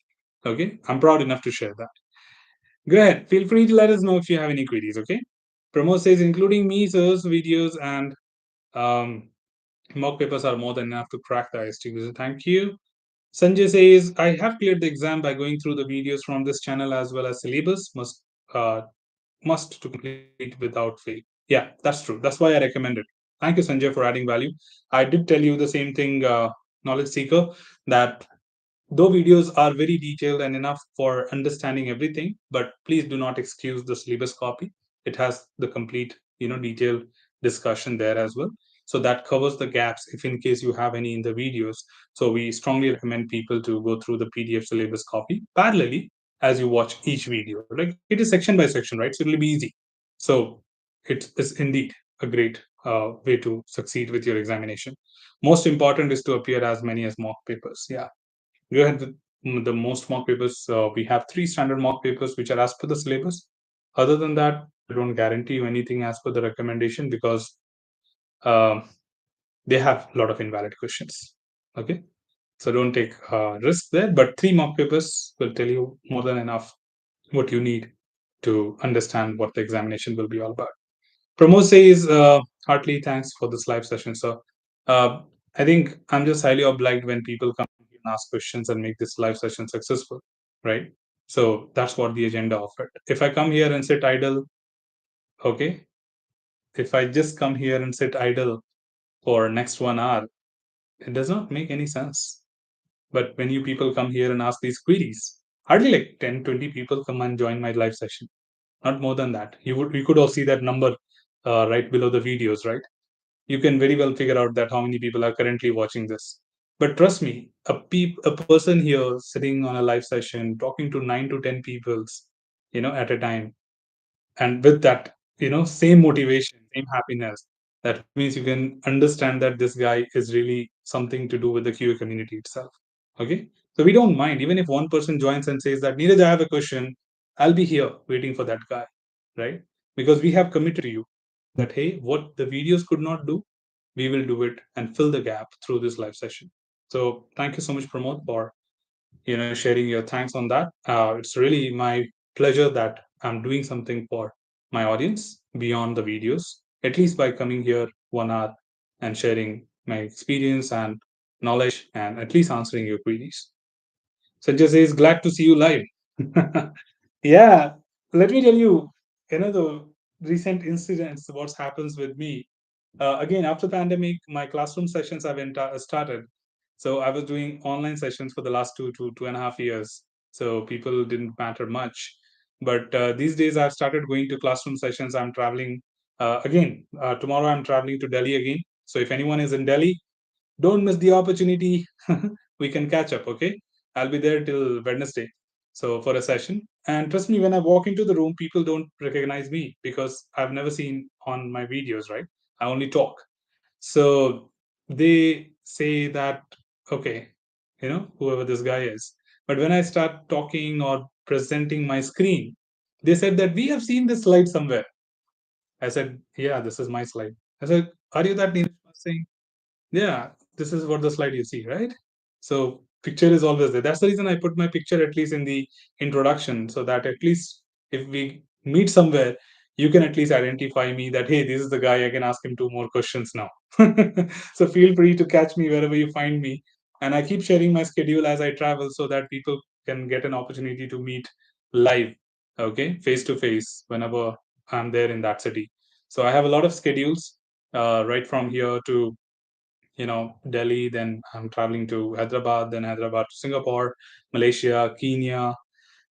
A: Okay, I'm proud enough to share that. Go ahead, feel free to let us know if you have any queries. Okay, Pramod says, including me, sirs, videos and um, mock papers are more than enough to crack the IST. So thank you. Sanjay says, I have cleared the exam by going through the videos from this channel as well as syllabus. Must to complete without fail. Yeah, that's true. That's why I recommend it. Thank you, Sanjay, for adding value. I did tell you the same thing, Knowledge Seeker, that though videos are very detailed and enough for understanding everything, but please do not excuse the syllabus copy. It has the complete, detailed discussion there as well. So that covers the gaps if in case you have any in the videos. So we strongly recommend people to go through the PDF syllabus copy parallelly. as you watch each video. Like it is section by section, right? So it'll be easy. So it is indeed a great way to succeed with your examination. Most important is to appear as many as mock papers. Yeah, go ahead with the most mock papers. We have three standard mock papers which are as per the syllabus. Other than that, I don't guarantee you anything as per the recommendation because um, they have a lot of invalid questions. Okay, so don't take risk there. But three mock papers will tell you more than enough what you need to understand what the examination will be all about. Pramod says, heartily thanks for this live session, sir. Uh, I think I'm just highly obliged when people come and ask questions and make this live session successful, right? So that's what the agenda of it. If I come here and sit idle, okay, if I just come here and sit idle for next 1 hour, it does not make any sense. But when you people come here and ask these queries, hardly like 10, 20 people come and join my live session. Not more than that. You could all see that number right below the videos, right? You can very well figure out that how many people are currently watching this. But trust me, a person here sitting on a live session talking to 9 to 10 peoples, at a time, and with that, same motivation, same happiness, that means you can understand that this guy is really something to do with the QA community itself. Okay, so we don't mind even if one person joins and says that Neeraj, I have a question. I'll be here waiting for that guy, right? Because we have committed to you that hey, what the videos could not do, we will do it and fill the gap through this live session. So thank you so much, Pramod, for sharing your thanks on that. It's really my pleasure that I'm doing something for my audience beyond the videos, at least by coming here 1 hour and sharing my experience and knowledge and at least answering your queries. Sanjay says, glad to see you live. Yeah, let me tell you, the recent incidents, what happens with me. Again, after pandemic, my classroom sessions have started. So I was doing online sessions for the last 2 to 2.5 years. So people didn't matter much. But these days, I've started going to classroom sessions. I'm traveling again. Tomorrow, I'm traveling to Delhi again. So if anyone is in Delhi, don't miss the opportunity. We can catch up, okay? I'll be there till Wednesday. So for a session. And trust me, when I walk into the room, people don't recognize me because I've never seen on my videos, right? I only talk. So they say that, okay, whoever this guy is. But when I start talking or presenting my screen, they said that we have seen this slide somewhere. I said, yeah, this is my slide. I said, are you that Neeraj Singh? Yeah, this is what the slide you see, right? So picture is always there. That's the reason I put my picture at least in the introduction, so that at least if we meet somewhere, you can at least identify me that hey, this is the guy. I can ask him two more questions now. So feel free to catch me wherever you find me, and I keep sharing my schedule as I travel so that people can get an opportunity to meet live, okay, face to face whenever I'm there in that city. So I have a lot of schedules right from here to Delhi, then I'm traveling to Hyderabad, then Hyderabad to Singapore, Malaysia, Kenya.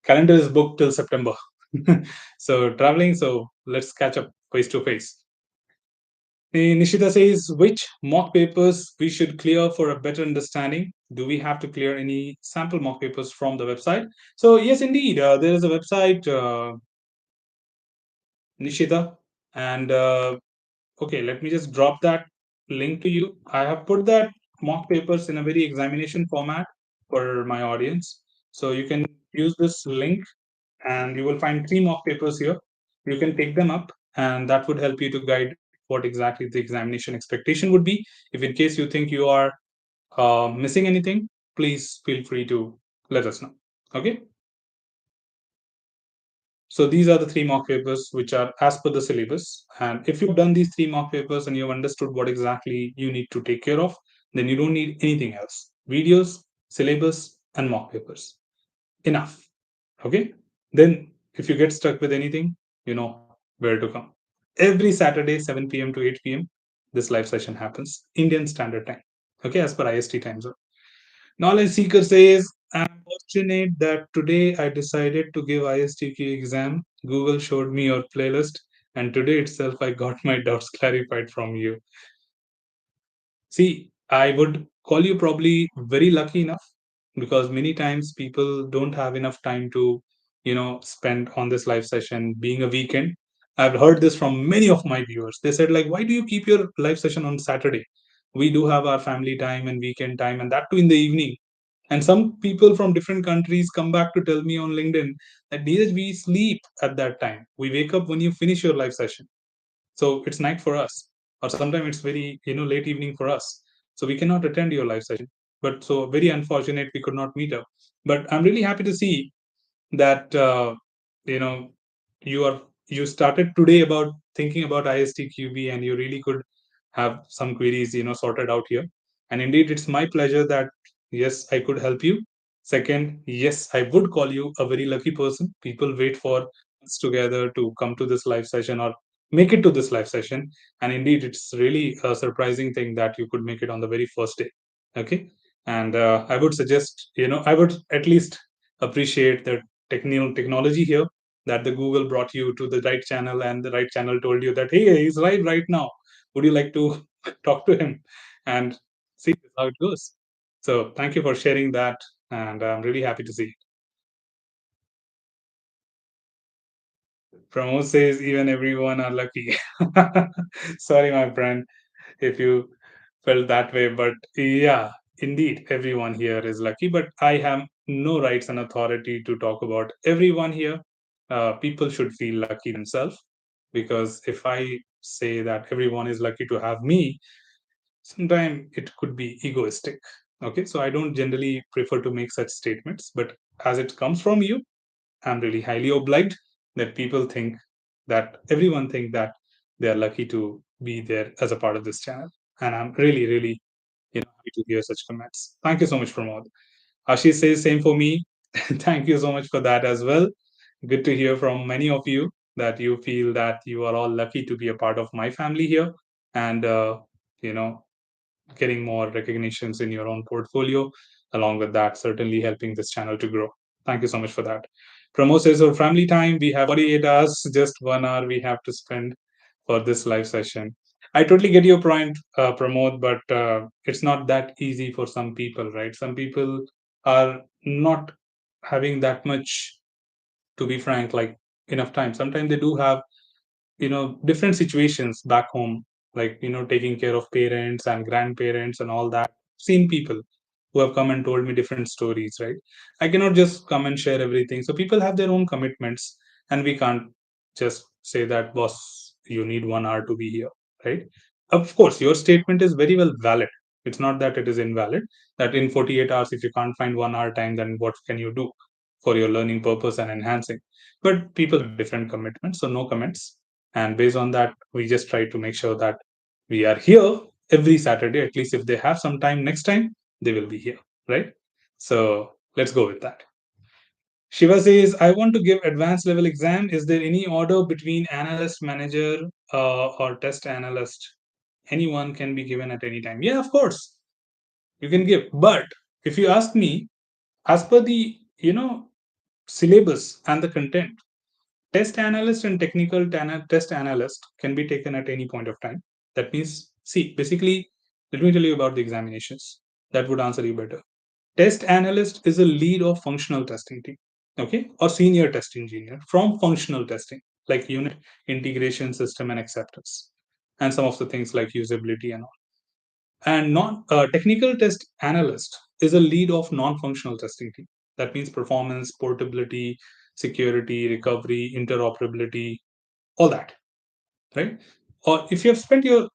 A: Calendar is booked till September. So traveling, so let's catch up face to face. Nishita says, which mock papers we should clear for a better understanding? Do we have to clear any sample mock papers from the website? So yes, indeed, there is a website, Nishita, and okay, let me just drop that link to you. I have put that mock papers in a very examination format for my audience. So you can use this link and you will find three mock papers here. You can take them up and that would help you to guide what exactly the examination expectation would be. If in case you think you are missing anything, please feel free to let us know. Okay. So these are the three mock papers which are as per the syllabus. And if you've done these three mock papers and you've understood what exactly you need to take care of, then you don't need anything else. Videos, syllabus, and mock papers. Enough. Okay? Then if you get stuck with anything, you know where to come. Every Saturday, 7 p.m. to 8 p.m., this live session happens, Indian Standard Time. Okay, as per IST time zone. Knowledge Seeker says, I'm fortunate that today I decided to give ISTQ exam. Google showed me your playlist, and today itself I got my doubts clarified from you. See, I would call you probably very lucky enough because many times people don't have enough time to spent on this live session being a weekend. I've heard this from many of my viewers. They said, like, why do you keep your live session on Saturday? We do have our family time and weekend time, and that too in the evening. And some people from different countries come back to tell me on LinkedIn that, Neeraj, we sleep at that time. We wake up when you finish your live session. So it's night for us. Or sometimes it's very, late evening for us. So we cannot attend your live session. But so very unfortunate we could not meet up. But I'm really happy to see that you know you started today about thinking about ISTQB, and you really could have some queries sorted out here. And indeed, it's my pleasure that yes, I could help you. Second, yes, I would call you a very lucky person. People wait for us together to come to this live session or make it to this live session. And indeed, it's really a surprising thing that you could make it on the very first day. Okay. And I would suggest, I would at least appreciate that technology here, that the Google brought you to the right channel, and the right channel told you that, hey, he's live right now, would you like to talk to him and see how it goes. So thank you for sharing that, and I'm really happy to see. Pramod says even everyone are lucky. Sorry my friend if you felt that way. But yeah, indeed, everyone here is lucky. But I have no rights and authority to talk about everyone here. People should feel lucky themselves, because if I say that everyone is lucky to have me, sometimes it could be egoistic. Okay, so I don't generally prefer to make such statements. But as it comes from you, I'm really highly obliged that people think that everyone think that they are lucky to be there as a part of this channel. And I'm really, really happy to hear such comments. Thank you so much, Pramod. Ashish says same for me. Thank you so much for that as well. Good to hear from many of you that you feel that you are all lucky to be a part of my family here, and you know getting more recognitions in your own portfolio. Along with that, certainly helping this channel to grow. Thank you so much for that. Pramod says, our family time, we have 48 hours, just 1 hour we have to spend for this live session. I totally get your point, Pramod, but it's not that easy for some people, right? Some people are not having that much, to be frank, like enough time. Sometimes they do have different situations back home, like taking care of parents and grandparents and all that. Seen people who have come and told me different stories, right? I cannot just come and share everything, so people have their own commitments, and we can't just say that, boss, you need 1 hour to be here, right? Of course your statement is very well valid. It's not that it is invalid, that in 48 hours if you can't find 1 hour time, then what can you do for your learning purpose and enhancing? But people have different commitments, so no comments. And based on that, we just try to make sure that we are here every Saturday. At least if they have some time next time, they will be here, right? So let's go with that. Shiva says, I want to give advanced level exam. Is there any order between analyst, manager, or test analyst? Anyone can be given at any time. Yeah, of course, you can give. But if you ask me, as per the syllabus and the content, test analyst and technical test analyst can be taken at any point of time. That means, see, basically, let me tell you about the examinations. That would answer you better. Test analyst is a lead of functional testing team, okay, or senior test engineer from functional testing, like unit integration, system, and acceptance, and some of the things like usability and all. And non technical test analyst is a lead of non-functional testing team. That means performance, portability, security, recovery, interoperability, all that, right? Or if you have spent your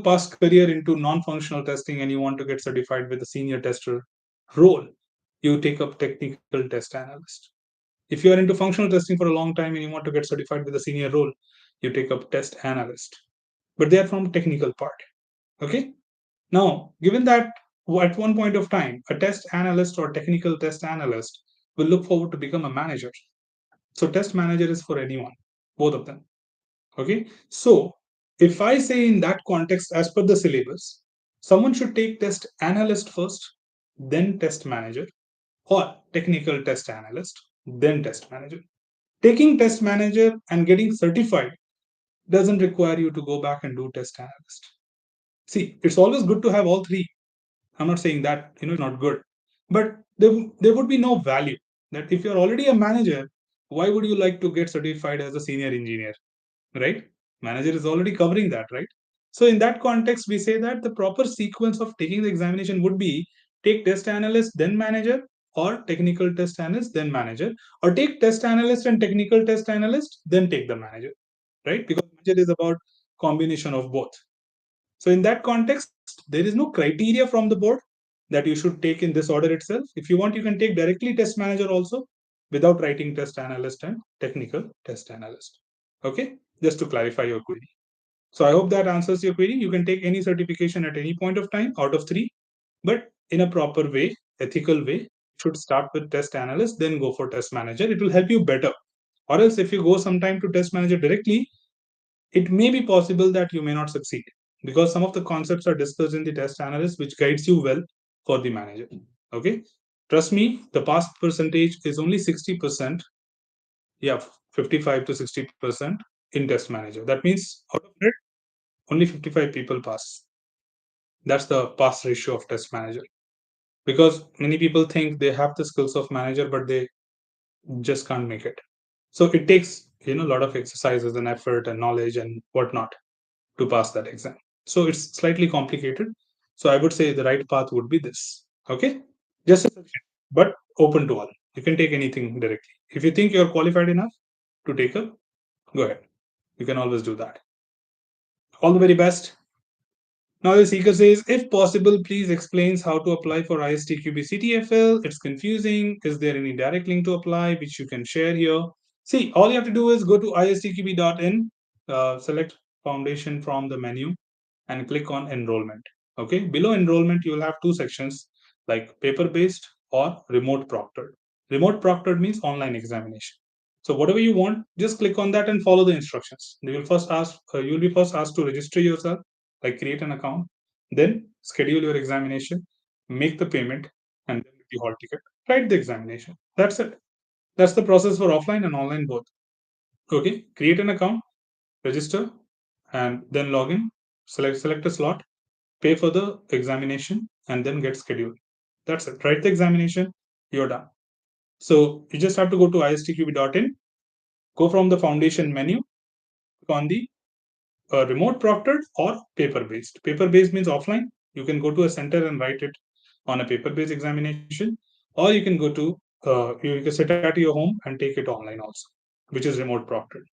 A: past career into non-functional testing and you want to get certified with a senior tester role, you take up technical test analyst. If you are into functional testing for a long time and you want to get certified with a senior role, you take up test analyst. But they are from technical part. Okay. Now, given that at one point of time, a test analyst or technical test analyst will look forward to become a manager. So test manager is for anyone, both of them. Okay. So if I say in that context, as per the syllabus, someone should take test analyst first, then test manager, or technical test analyst, then test manager. Taking test manager and getting certified doesn't require you to go back and do test analyst. See, it's always good to have all three. I'm not saying that it's not good, but there would be no value that if you're already a manager why would you like to get certified as a senior engineer, right? Manager is already covering that, right? So in that context, we say that the proper sequence of taking the examination would be take test analyst, then manager, or technical test analyst, then manager, or take test analyst and technical test analyst, then take the manager, right? Because manager is about combination of both. So in that context, there is no criteria from the board that you should take in this order itself. If you want, you can take directly test manager also without writing test analyst and technical test analyst. Okay, just to clarify your query. So I hope that answers your query. You can take any certification at any point of time out of three, but in a proper way, ethical way. Should start with test analyst, then go for test manager. It will help you better. Or else, if you go sometime to test manager directly, it may be possible that you may not succeed because some of the concepts are discussed in the test analyst, which guides you well for the manager. Okay, trust me, the pass percentage is only 60%. Yeah, 55 to 60% in test manager. That means out of 100, only 55 people pass. That's the pass ratio of test manager. Because many people think they have the skills of manager, but they just can't make it. So it takes a lot of exercises and effort and knowledge and whatnot to pass that exam. So it's slightly complicated. So I would say the right path would be this. Okay, just a section, but open to all. You can take anything directly. If you think you're qualified enough to take a, go ahead. You can always do that. All the very best. Now the seeker says, if possible, please explains how to apply for ISTQB CTFL. It's confusing. Is there any direct link to apply which you can share here? See, all you have to do is go to istqb.in, select foundation from the menu, and click on enrollment. Okay, below enrollment, you will have two sections like paper based or remote proctored. Remote proctored means online examination. So whatever you want, just click on that and follow the instructions. They will first ask, you'll be first asked to register yourself, like create an account, then schedule your examination, make the payment, and then with the hall ticket, write the examination. That's it. That's the process for offline and online both. Okay, create an account, register, and then log in, select a slot, pay for the examination, and then get scheduled. That's it. Write the examination, you're done. So you just have to go to istqb.in, go from the foundation menu, click on the remote proctored or paper based. Paper based means offline. You can go to a center and write it on a paper based examination, or you can go to you can sit at your home and take it online also, which is remote proctored.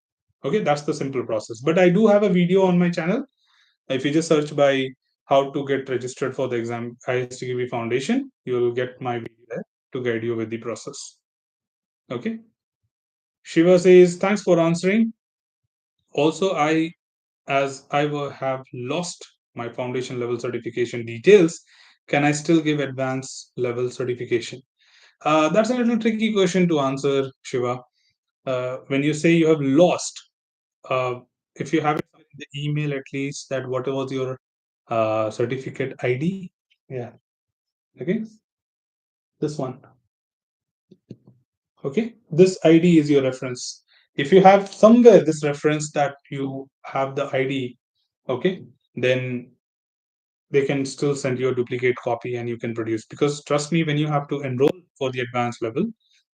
A: Okay, that's the simple process. But I do have a video on my channel. If you just search by how to get registered for the exam ISTQB Foundation, you will get my video there to guide you with the process. Okay. Shiva says, thanks for answering. Also, as I will have lost my foundation level certification details, can I still give advanced level certification? That's a little tricky question to answer, Shiva. When you say you have lost, uh, if you have it in the email at least, that what was your certificate ID? Yeah. Okay. This one. Okay. This ID is your reference. If you have somewhere this reference that you have the ID, okay, then they can still send you a duplicate copy and you can produce. Because trust me, when you have to enroll for the advanced level,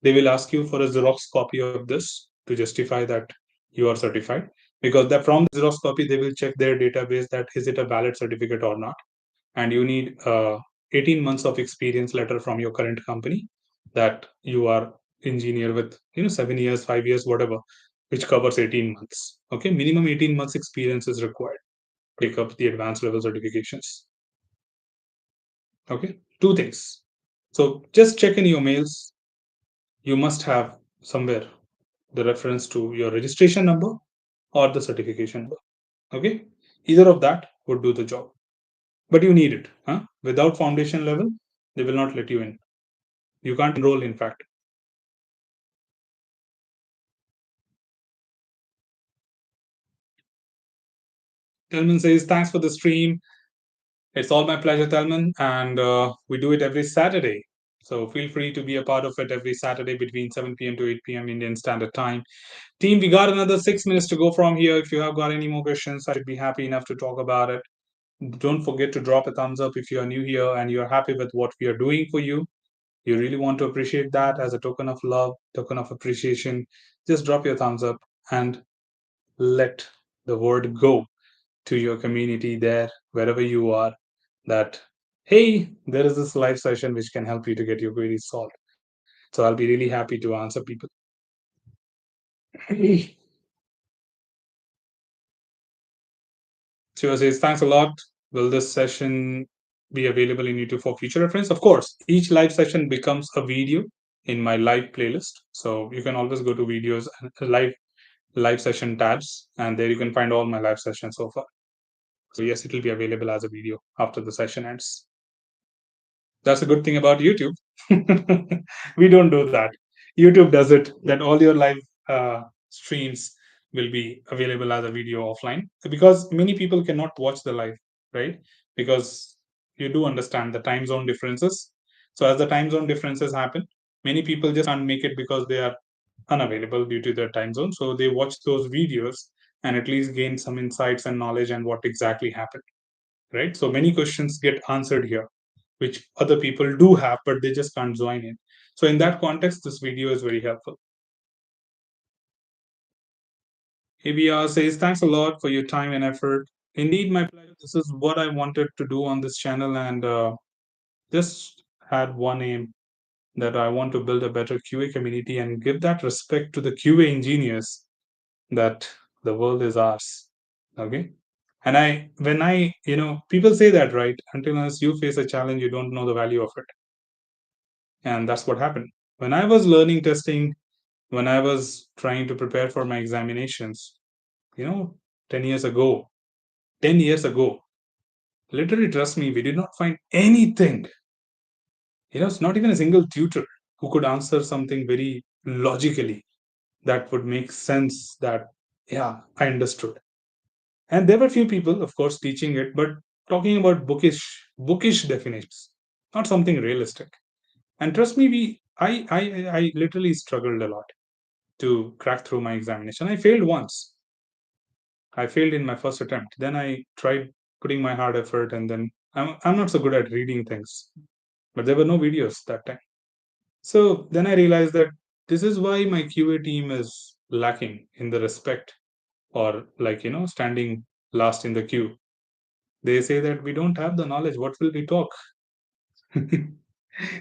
A: they will ask you for a Xerox copy of this to justify that you are certified. Because that from the Xerox copy, they will check their database that is it a valid certificate or not, and you need 18 months of experience letter from your current company that you are engineer with 7 years, 5 years, whatever, which covers 18 months. Okay, minimum 18 months experience is required to take up the advanced level certifications. Okay, two things. So just check in your mails. You must have somewhere the reference to your registration number or the certification number. Okay, either of that would do the job, but you need it. Without foundation level, they will not let you in. You can't enroll, in fact. Telman says, thanks for the stream. It's all my pleasure, Telman. And we do it every Saturday. So feel free to be a part of it every Saturday between 7 p.m. to 8 p.m. Indian Standard Time. Team, we got another 6 minutes to go from here. If you have got any more questions, I should be happy enough to talk about it. Don't forget to drop a thumbs up if you are new here and you're happy with what we are doing for you. you really want to appreciate that as a token of love, token of appreciation, just drop your thumbs up and let the word go to your community there, wherever you are, that, hey, there is this live session which can help you to get your queries solved. So I'll be really happy to answer people. Shiva says, thanks a lot. Will this session be available in YouTube for future reference? Of course, each live session becomes a video in my live playlist. So you can always go to videos and live session tabs, and there you can find all my live sessions so far. So yes, it will be available as a video after the session ends. That's a good thing about YouTube. We don't do that. YouTube does it, that all your live streams will be available as a video offline, because many people cannot watch the live, right? Because you do understand the time zone differences. So as the time zone differences happen, many people just can't make it because they are unavailable due to their time zone. So they watch those videos and at least gain some insights and knowledge and what exactly happened, right? So many questions get answered here, which other people do have, but they just can't join in. So in that context, this video is very helpful. ABR says, thanks a lot for your time and effort. Indeed, my pleasure. This is what I wanted to do on this channel, and just had one aim, that I want to build a better QA community and give that respect to the QA engineers, that the world is ours. Okay. And when I, people say that, right? Until unless you face a challenge, you don't know the value of it. And that's what happened. When I was learning testing, when I was trying to prepare for my examinations, 10 years ago, 10 years ago, literally, trust me, we did not find anything. It's not even a single tutor who could answer something very logically that would make sense, that, yeah, I understood. And there were few people, of course, teaching it, but talking about bookish definitions, not something realistic. And trust me, I literally struggled a lot to crack through my examination. I failed once. I failed in my first attempt. Then I tried putting my hard effort, and then I'm not so good at reading things, but there were no videos that time. So then I realized that this is why my QA team is lacking in the respect, or like, standing last in the queue. They say that we don't have the knowledge. What will we talk?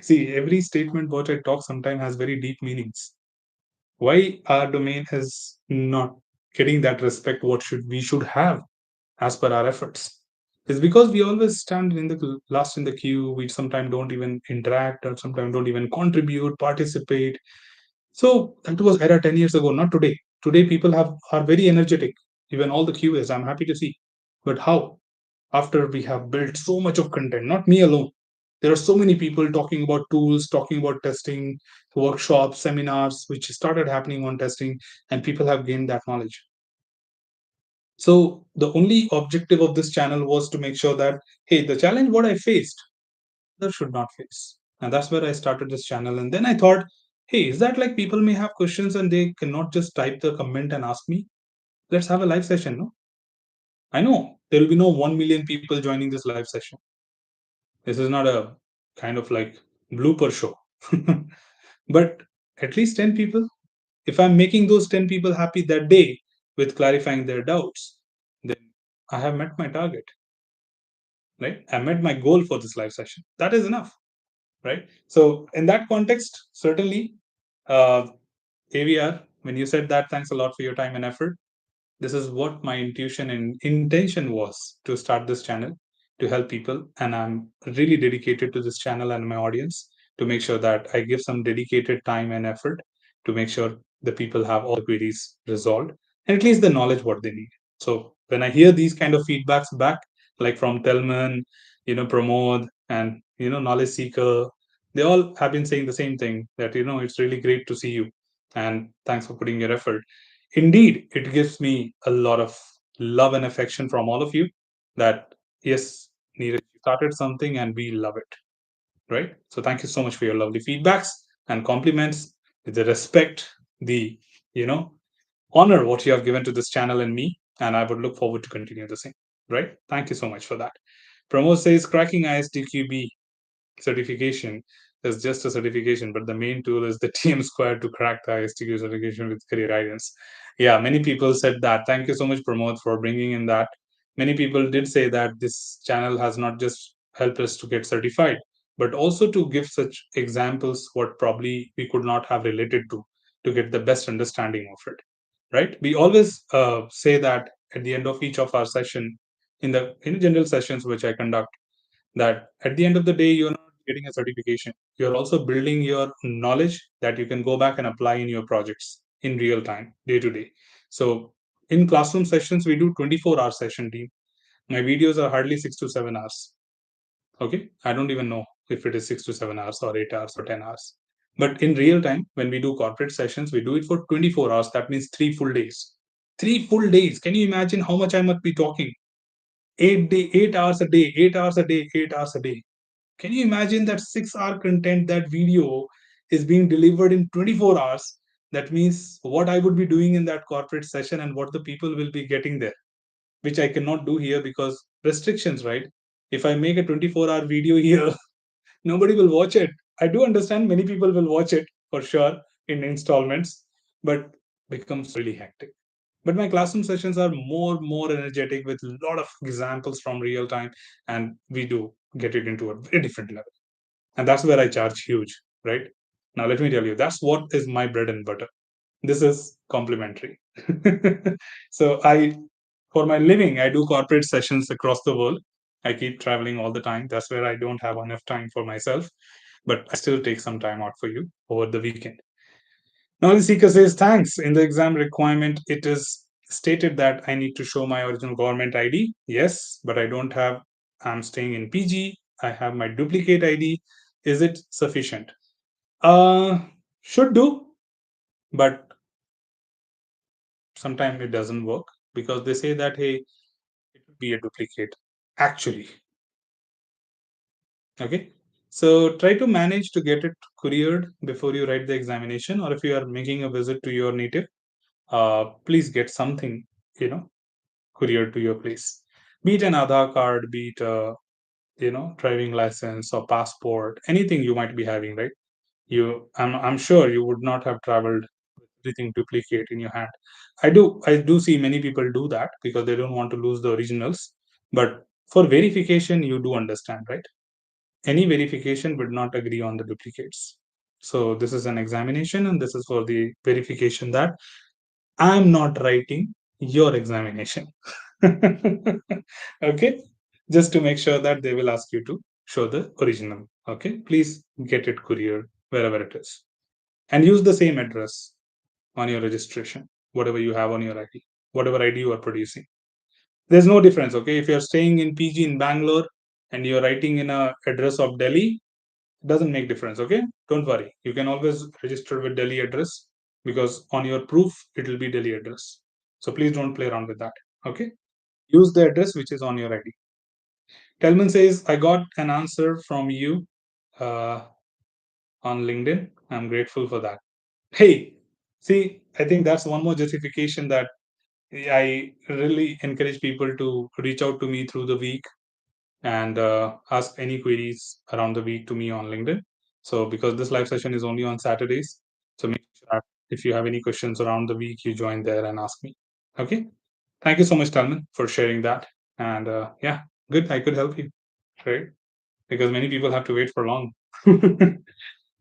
A: See, every statement what I talk sometimes has very deep meanings. Why our domain is not getting that respect what should have as per our efforts is because we always stand in the last in the queue. We sometimes don't even interact, or sometimes don't even contribute, participate. So that was era 10 years ago, not today. Today people are very energetic, even all the QAs, I'm happy to see. But how? After we have built so much of content, not me alone, there are so many people talking about tools, talking about testing, workshops, seminars, which started happening on testing, and people have gained that knowledge. So the only objective of this channel was to make sure that, hey, the challenge what I faced, others should not face. And that's where I started this channel. And then I thought, hey, is that like people may have questions and they cannot just type the comment and ask me? Let's have a live session, no? I know there will be no 1 million people joining this live session. This is not a kind of like blooper show. But at least 10 people, if I'm making those 10 people happy that day with clarifying their doubts, then I have met my target, right? I met my goal for this live session. That is enough, right? So in that context, certainly, AVR, when you said that, thanks a lot for your time and effort. This is what my intuition and intention was to start this channel, to help people. And I'm really dedicated to this channel and my audience, to make sure that I give some dedicated time and effort to make sure the people have all the queries resolved, and at least the knowledge what they need. So when I hear these kind of feedbacks back, like from Telman, Pramod, and Knowledge Seeker, they all have been saying the same thing, that it's really great to see you, and thanks for putting your effort. Indeed, it gives me a lot of love and affection from all of you, that yes, Neeraj, you started something and we love it, right? So thank you so much for your lovely feedbacks and compliments, the respect, the you know honor what you have given to this channel and me, and I would look forward to continue the same. Right? Thank you so much for that. Pramod says, cracking ISTQB certification. is just a certification, but the main tool is the TM square to crack the ISTQ certification with career guidance. Yeah, many people said that. Thank you so much, Pramod, for bringing in that. Many people did say that this channel has not just helped us to get certified, but also to give such examples what probably we could not have related to get the best understanding of it. Right? We always say that at the end of each of our session, in the general sessions which I conduct, that at the end of the day, you're not getting a certification. You're also building your knowledge that you can go back and apply in your projects in real time, day to day. So in classroom sessions, we do 24-hour session team. My videos are hardly 6 to 7 hours. Okay. I don't even know if it is 6 to 7 hours or 8 hours or 10 hours. But in real time, when we do corporate sessions, we do it for 24 hours. That means 3 full days. 3 full days. Can you imagine how much I must be talking? 8 hours a day, 8 hours a day, 8 hours a day. Can you imagine that 6 hour content, that video is being delivered in 24 hours? That means what I would be doing in that corporate session and what the people will be getting there, which I cannot do here because restrictions, right? If I make a 24-hour video here, nobody will watch it. I do understand many people will watch it for sure in installments, but becomes really hectic. But my classroom sessions are more energetic with a lot of examples from real time, and we do get it into a very different level. And that's where I charge huge, right? Now let me tell you, that's what is my bread and butter. This is complimentary. So I, for my living, I do corporate sessions across the world. I keep traveling all the time. That's where I don't have enough time for myself, but I still take some time out for you over the weekend. Now the seeker says, thanks. In the exam requirement, it is stated that I need to show my original government ID. Yes, but I don't have, I'm staying in PG. I have my duplicate ID. Is it sufficient? Uh, should do, but sometimes it doesn't work because they say that, hey, it would be a duplicate. Actually, okay. So try to manage to get it couriered before you write the examination, or if you are making a visit to your native, please get something, you know, couriered to your place. Be it an Aadhaar card, be it a, driving license or passport, anything you might be having, right? I'm sure you would not have traveled with everything duplicate in your hand. I do see many people do that because they don't want to lose the originals. But for verification, you do understand, right? Any verification would not agree on the duplicates. So this is an examination, and this is for the verification that I'm not writing your examination. Okay, just to make sure that they will ask you to show the original. Okay, please get it couriered wherever it is, and use the same address on your registration, whatever you have on your ID, whatever ID you are producing. There's no difference. Okay, if you're staying in PG in Bangalore and you're writing in a address of Delhi, it doesn't make difference. Okay, don't worry, you can always register with Delhi address because on your proof it will be Delhi address. So please don't play around with that. Okay, use the address which is on your ID. Telman says, I got an answer from you uh, on LinkedIn. I'm grateful for that. Hey, see, I think that's one more justification that I really encourage people to reach out to me through the week and ask any queries around the week to me on LinkedIn. So, because this live session is only on Saturdays, so make sure that if you have any questions around the week, you join there and ask me. Okay. Thank you so much, Talman, for sharing that. And yeah, good. I could help you, right? Because many people have to wait for long.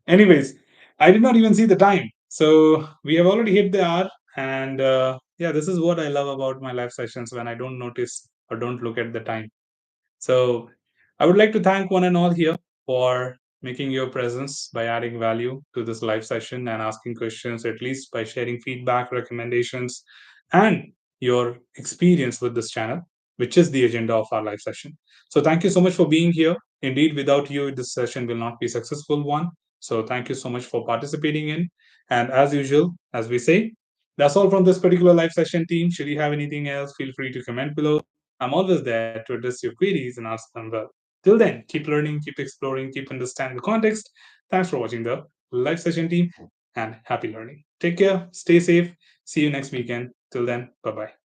A: Anyways, I did not even see the time. So we have already hit the hour. And yeah, this is what I love about my live sessions when I don't notice or don't look at the time. So I would like to thank one and all here for making your presence by adding value to this live session and asking questions, at least by sharing feedback, recommendations, and your experience with this channel, which is the agenda of our live session. So thank you so much for being here. Indeed, without you, this session will not be a successful one. So thank you so much for participating in. And as usual, as we say, that's all from this particular live session team. Should you have anything else, feel free to comment below. I'm always there to address your queries and ask them well. Till then, keep learning, keep exploring, keep understanding the context. Thanks for watching the live session team and happy learning. Take care, stay safe. See you next weekend. Till then, bye bye.